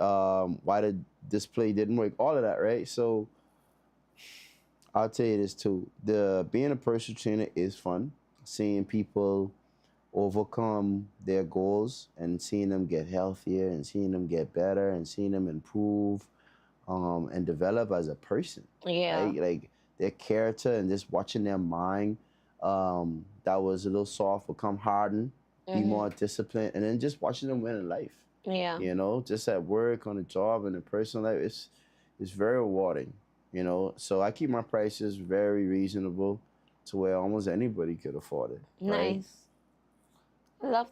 this play didn't work, all of that, right? So I'll tell you this too. Being a personal trainer is fun. Seeing people overcome their goals and seeing them get healthier and seeing them get better and seeing them improve and develop as a person. Yeah. Right? Like their character and just watching their mind that was a little soft become hardened, be more disciplined, and then just watching them win in life. Yeah. Just at work, on the job, and in personal life, it's very rewarding. So I keep my prices very reasonable to where almost anybody could afford it. Right? Nice. I love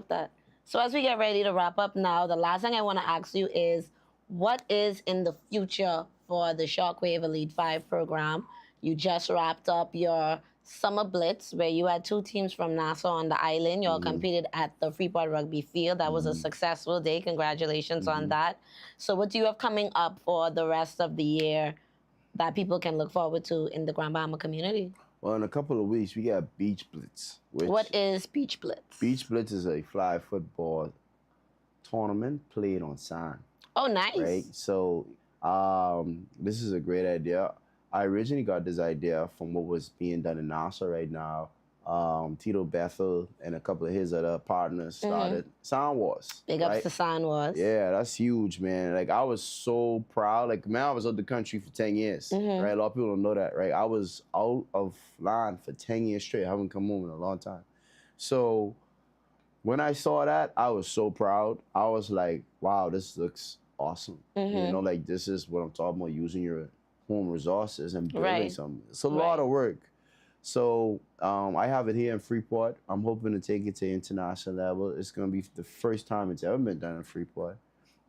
that. So as we get ready to wrap up now, the last thing I want to ask you is, what is in the future for the Shockwave Elite 5 program? You just wrapped up your Summer Blitz, where you had 2 teams from Nassau on the island. You all competed at the Freeport Rugby Field. That was a successful day. Congratulations on that. So what do you have coming up for the rest of the year that people can look forward to in the Grand Bahama community? Well, in a couple of weeks, we got Beach Blitz. What is Beach Blitz? Beach Blitz is a flag football tournament played on sand. Oh, nice. Right? So this is a great idea. I originally got this idea from what was being done in Nassau right now. Tito Bethel and a couple of his other partners started Sound Wars. Big ups to Sound Wars. Yeah, that's huge, man. Like, I was so proud. Like, man, I was out the country for 10 years, right? A lot of people don't know that, right? I was out of line for 10 years straight. I haven't come home in a long time. So when I saw that, I was so proud. I was like, wow, this looks awesome. Like, this is what I'm talking about, using your home resources and building something. It's a lot of work. So I have it here in Freeport. I'm hoping to take it to international level. It's going to be the first time it's ever been done in Freeport.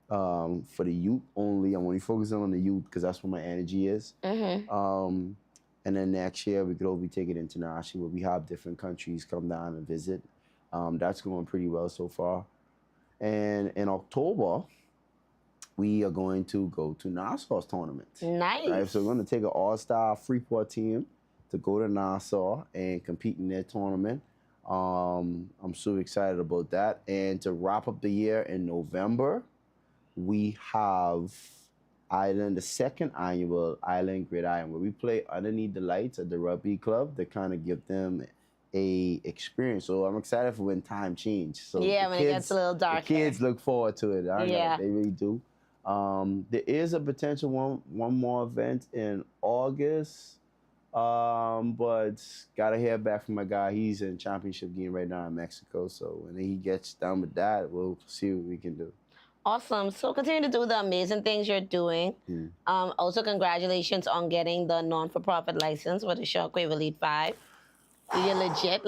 For the youth only. I'm only focusing on the youth because that's where my energy is. And then next year, we could hopefully take it international, where we have different countries come down and visit. That's going pretty well so far. And in October, we are going to go to Nassau's tournament. Nice. Right, so we're going to take an all-star Freeport team to go to Nassau and compete in their tournament. I'm so excited about that. And to wrap up the year in November, we have the second annual Island Gridiron, where we play underneath the lights at the rugby club to kind of give them a experience. So I'm excited for when time changes. So yeah, when it gets a little darker. The kids look forward to it. Yeah. They really do. There is a potential one more event in August, but gotta hear back from my guy. He's in championship game right now in Mexico. So when he gets done with that, we'll see what we can do. Awesome. So continue to do the amazing things you're doing. Also, congratulations on getting the non-for-profit license for the Shockwave Elite 5. You're legit.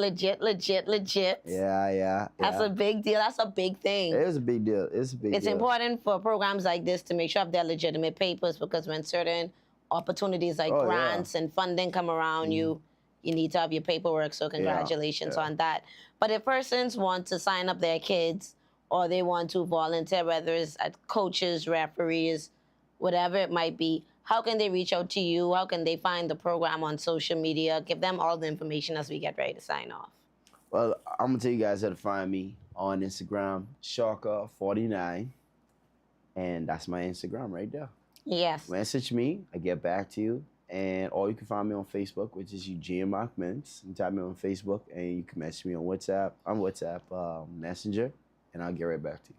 Yeah. That's a big deal. That's a big thing. It is a big deal. It's important for programs like this to make sure they're legitimate papers, because when certain opportunities like grants and funding come around, you need to have your paperwork. So congratulations on that. But if persons want to sign up their kids or they want to volunteer, whether it's at coaches, referees, whatever it might be, how can they reach out to you? How can they find the program on social media? Give them all the information as we get ready to sign off. Well, I'm going to tell you guys how to find me on Instagram, Shaka49. And that's my Instagram right there. Yes. Message me. I get back to you. Or you can find me on Facebook, which is Eugene Mcminns. You type me on Facebook, and you can message me on WhatsApp. I'm WhatsApp Messenger, and I'll get right back to you.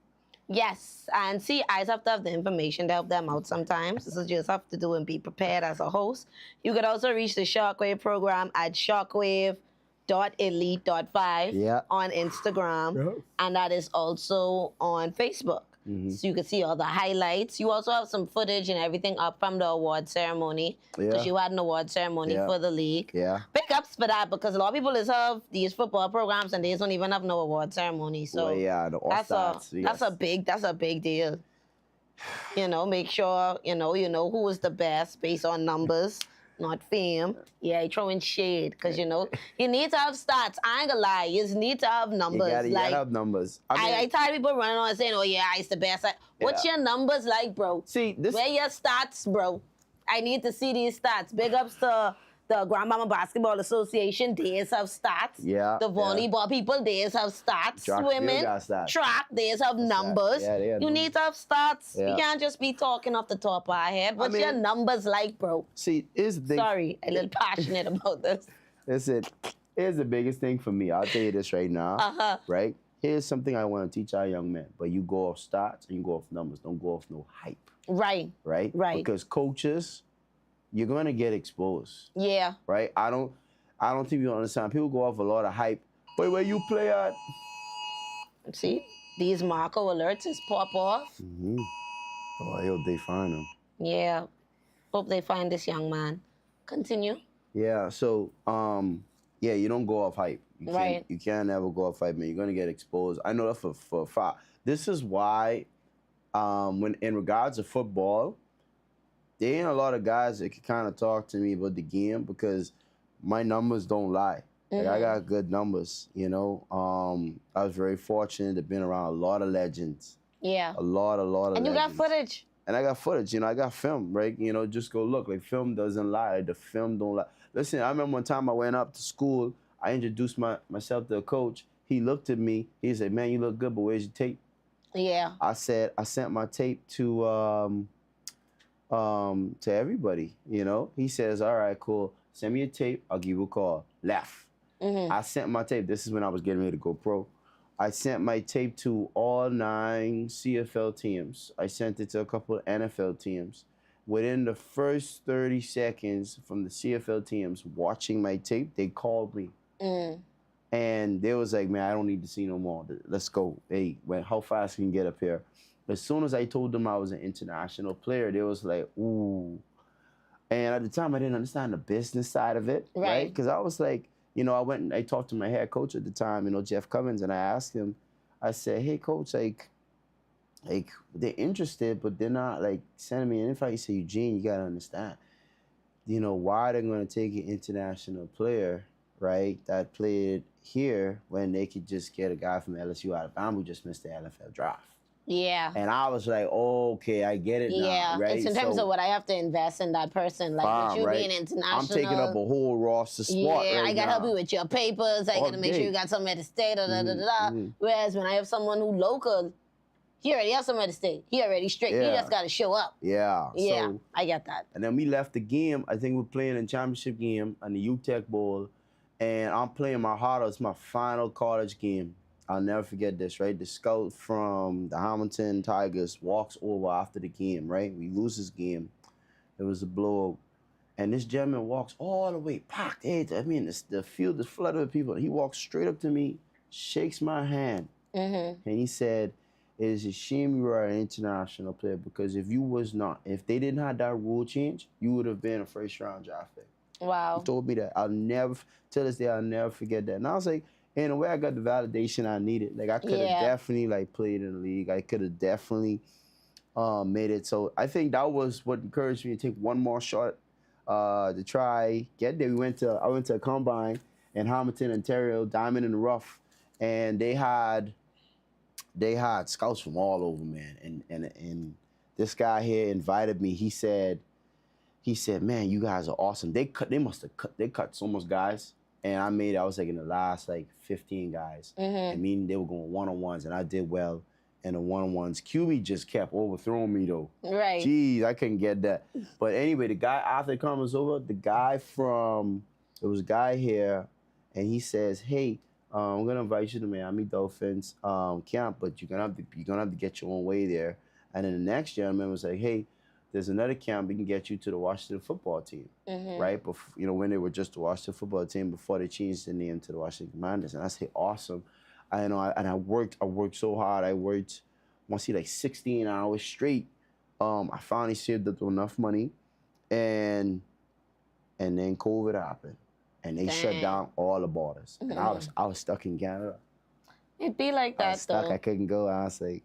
Yes, and see, I have to have the information to help them out sometimes. So you just have to do and be prepared as a host. You could also reach the Shockwave program at shockwave.elite.5 on Instagram, and that is also on Facebook. So you can see all the highlights. You also have some footage and everything up from the award ceremony, because you had an award ceremony for the league. Big ups for that, because a lot of people have these football programs and they don't even have no award ceremony. So that's a big deal. You know, make sure you know who is the best based on numbers, not fame. Yeah, you throwing shade, because you need to have stats. I ain't gonna lie, you just need to have numbers. You gotta have numbers. I tired of people running on and saying, "Oh yeah, I's the best." What's your numbers like, bro? See, where your stats, bro? I need to see these stats. Big ups to the Grand Bahama Basketball Association. They have stats. The volleyball people, they have stats. Swimming, track, they have numbers. You need to have stats. You can't just be talking off the top of our head. What's your numbers like, bro? See, here's the thing. Sorry, I'm a little passionate about this. Listen, here's the biggest thing for me. I'll tell you this right now. Right? Here's something I want to teach our young men. But you go off stats and you go off numbers. Don't go off no hype. Right. Because coaches, you're gonna get exposed. Right? I don't think you understand. People go off a lot of hype. But where you play at? See, these Marco alerts just pop off. Oh, I hope they find him. Yeah. Hope they find this young man. Continue. Yeah, so you don't go off hype. You can't ever go off hype, man. You're gonna get exposed. I know that for a fact. This is why when in regards to football, there ain't a lot of guys that can kind of talk to me about the game, because my numbers don't lie. Like, I got good numbers, I was very fortunate to have been around a lot of legends. Yeah. A lot of legends. And you got footage. And I got footage, I got film, right? Just go look. Like, film doesn't lie. The film don't lie. Listen, I remember one time I went up to school. I introduced myself to a coach. He looked at me. He said, "Man, you look good, but where's your tape?" Yeah. I said, I sent my tape to everybody, He says, "All right, cool. Send me your tape. I'll give you a call." Left. I sent my tape. This is when I was getting ready to go pro. I sent my tape to all 9 CFL teams. I sent it to a couple of NFL teams. Within the first 30 seconds from the CFL teams watching my tape, they called me. And they was like, "Man, I don't need to see no more. Let's go. Hey, how fast can you get up here?" As soon as I told them I was an international player, they was like, "Ooh." And at the time, I didn't understand the business side of it, right? Because I was like, I went and I talked to my head coach at the time, Jeff Cummins, and I asked him, I said, "Hey, coach, like they're interested, but they're not like sending me an invite." He said, "Eugene, you gotta understand, why they're gonna take an international player, right, that played here when they could just get a guy from LSU, Alabama, who just missed the NFL draft." Yeah. And I was like, okay, I get it now, right? It's in terms of what I have to invest in that person. Like with you being international. I'm taking up a whole roster spot I right gotta now. help you with your papers. I gotta make sure you got somewhere to stay. Whereas when I have someone who local, he already has somewhere to stay. He already straight. He just gotta show up. Yeah. Yeah, So, I get that. and then we left the game. I think we're playing a championship game on the UTEC Bowl. And I'm playing my heart out. It's my final college game. I'll never forget this, right? The scout from the Hamilton Tigers walks over after the game, right? We lose this game. It was a blowout. And this gentleman walks all the way, packed heads. I mean, the field is flooded with people. He walks straight up to me, shakes my hand, and he said, "It is a shame you are an international player because if they didn't have that rule change, you would have been a first-round draft pick." Wow. He told me that. Till this day, I'll never forget that. And I was like, in a way, I got the validation I needed. Like, I could have definitely played in the league. I could have definitely made it. So I think that was what encouraged me to take one more shot to try get there. I went to a combine in Hamilton, Ontario, Diamond in the Rough, and they had scouts from all over, man. And this guy here invited me. He said, "Man, you guys are awesome." They cut so much guys. And I was like in the last 15 guys. I mean, they were going one-on-ones and I did well in the one-on-ones. QB just kept overthrowing me though. Right. Jeez, I couldn't get that. But anyway, the guy after the conference was over, there was a guy here and he says, "Hey, I'm gonna invite you to Miami Dolphins camp, but you're gonna have to get your own way there." And then the next gentleman was like, "Hey, there's another camp we can get you to the Washington football team," right? But when they were just the Washington football team before they changed the name to the Washington Commanders, and I say, awesome. I worked so hard. I worked, I want to see 16 hours straight. I finally saved up enough money, and then COVID happened, and they shut down all the borders, and I was stuck in Canada. It'd be like that, though. I couldn't go. I was like.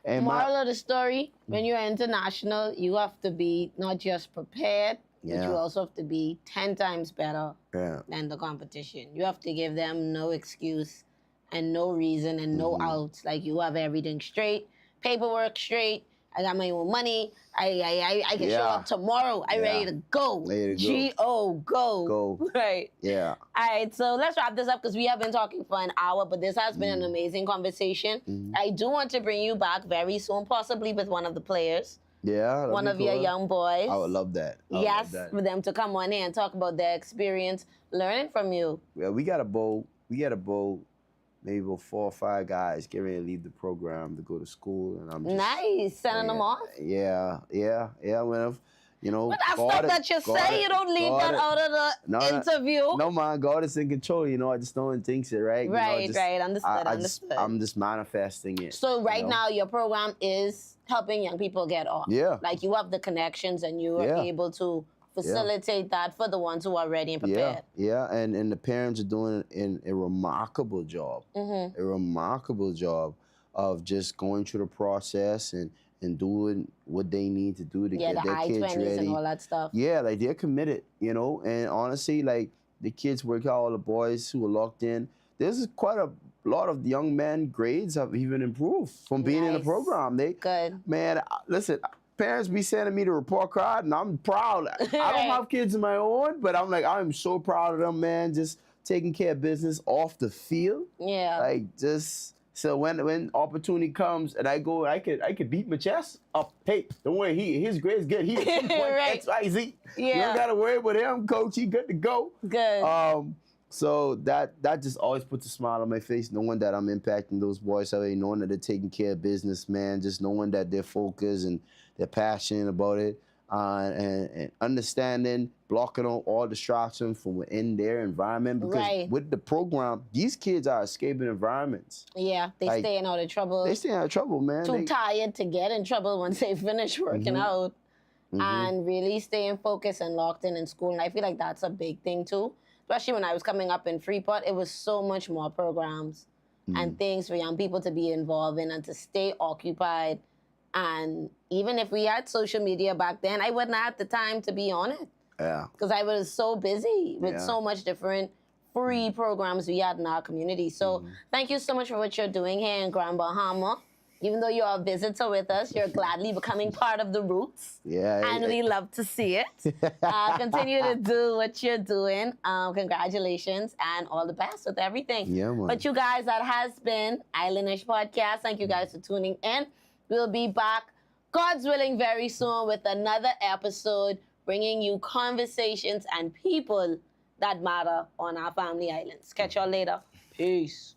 And moral of the story, when you're international, you have to be not just prepared, but you also have to be 10 times better than the competition. You have to give them no excuse and no reason and no outs. Like, you have everything straight, paperwork straight. I got my own money. I can show up tomorrow. I'm ready to go. G-O, go. Right. Yeah. All right, so let's wrap this up because we have been talking for an hour, but this has been an amazing conversation. I do want to bring you back very soon, possibly with one of the players. Yeah. One of your young boys. I would love that. For them to come on here and talk about their experience learning from you. Yeah, we got a bowl. Maybe about 4 or 5 guys get ready to leave the program to go to school, and I'm just nice sending them off. Yeah. When But that's stuff that you say. You don't leave that out of the interview. No, man, God is in control. I just don't think it, right? Right. Understood. I'm just manifesting it. So right now, your program is helping young people get off. Yeah. Like, you have the connections, and you are able to facilitate that for the ones who are ready and prepared. Yeah, and the parents are doing a remarkable job. A remarkable job of just going through the process and doing what they need to do to get their kids ready. And all that stuff. Yeah, they're committed, and honestly, the kids work out, all the boys who are locked in. There's quite a lot of young men grades have even improved from being in the program. Good. Man, listen, parents be sending me the report card, and I'm proud. I don't have kids of my own, but I'm so proud of them, man, just taking care of business off the field. Yeah. So when opportunity comes and I go, I could beat my chest up. Hey, don't worry, his grade's good. He at 2.X, Y, Z. You don't gotta worry about him, coach. He good to go. Good. So that just always puts a smile on my face, knowing that I'm impacting those boys already, knowing that they're taking care of business, man, just knowing that they're focused and they're passionate about it, and understanding, blocking out all distractions from within their environment. Because with the program, these kids are escaping environments. Yeah, they staying out of trouble. They staying out of trouble, man. Too tired to get in trouble once they finish working out. And really staying focused and locked in school. And I feel like that's a big thing too. Especially when I was coming up in Freeport, it was so much more programs and things for young people to be involved in and to stay occupied. And even if we had social media back then, I wouldn't have the time to be on it. Yeah. Because I was so busy with so much different free programs we had in our community. So thank you so much for what you're doing here in Grand Bahama. Even though you're a visitor with us, you're gladly becoming part of the roots. Yeah. And we love to see it. Continue to do what you're doing. Congratulations and all the best with everything. Yeah, man. But you guys, that has been Islandish Podcast. Thank you guys for tuning in. We'll be back, God's willing, very soon with another episode, bringing you conversations and people that matter on our family islands. Catch y'all later. Peace.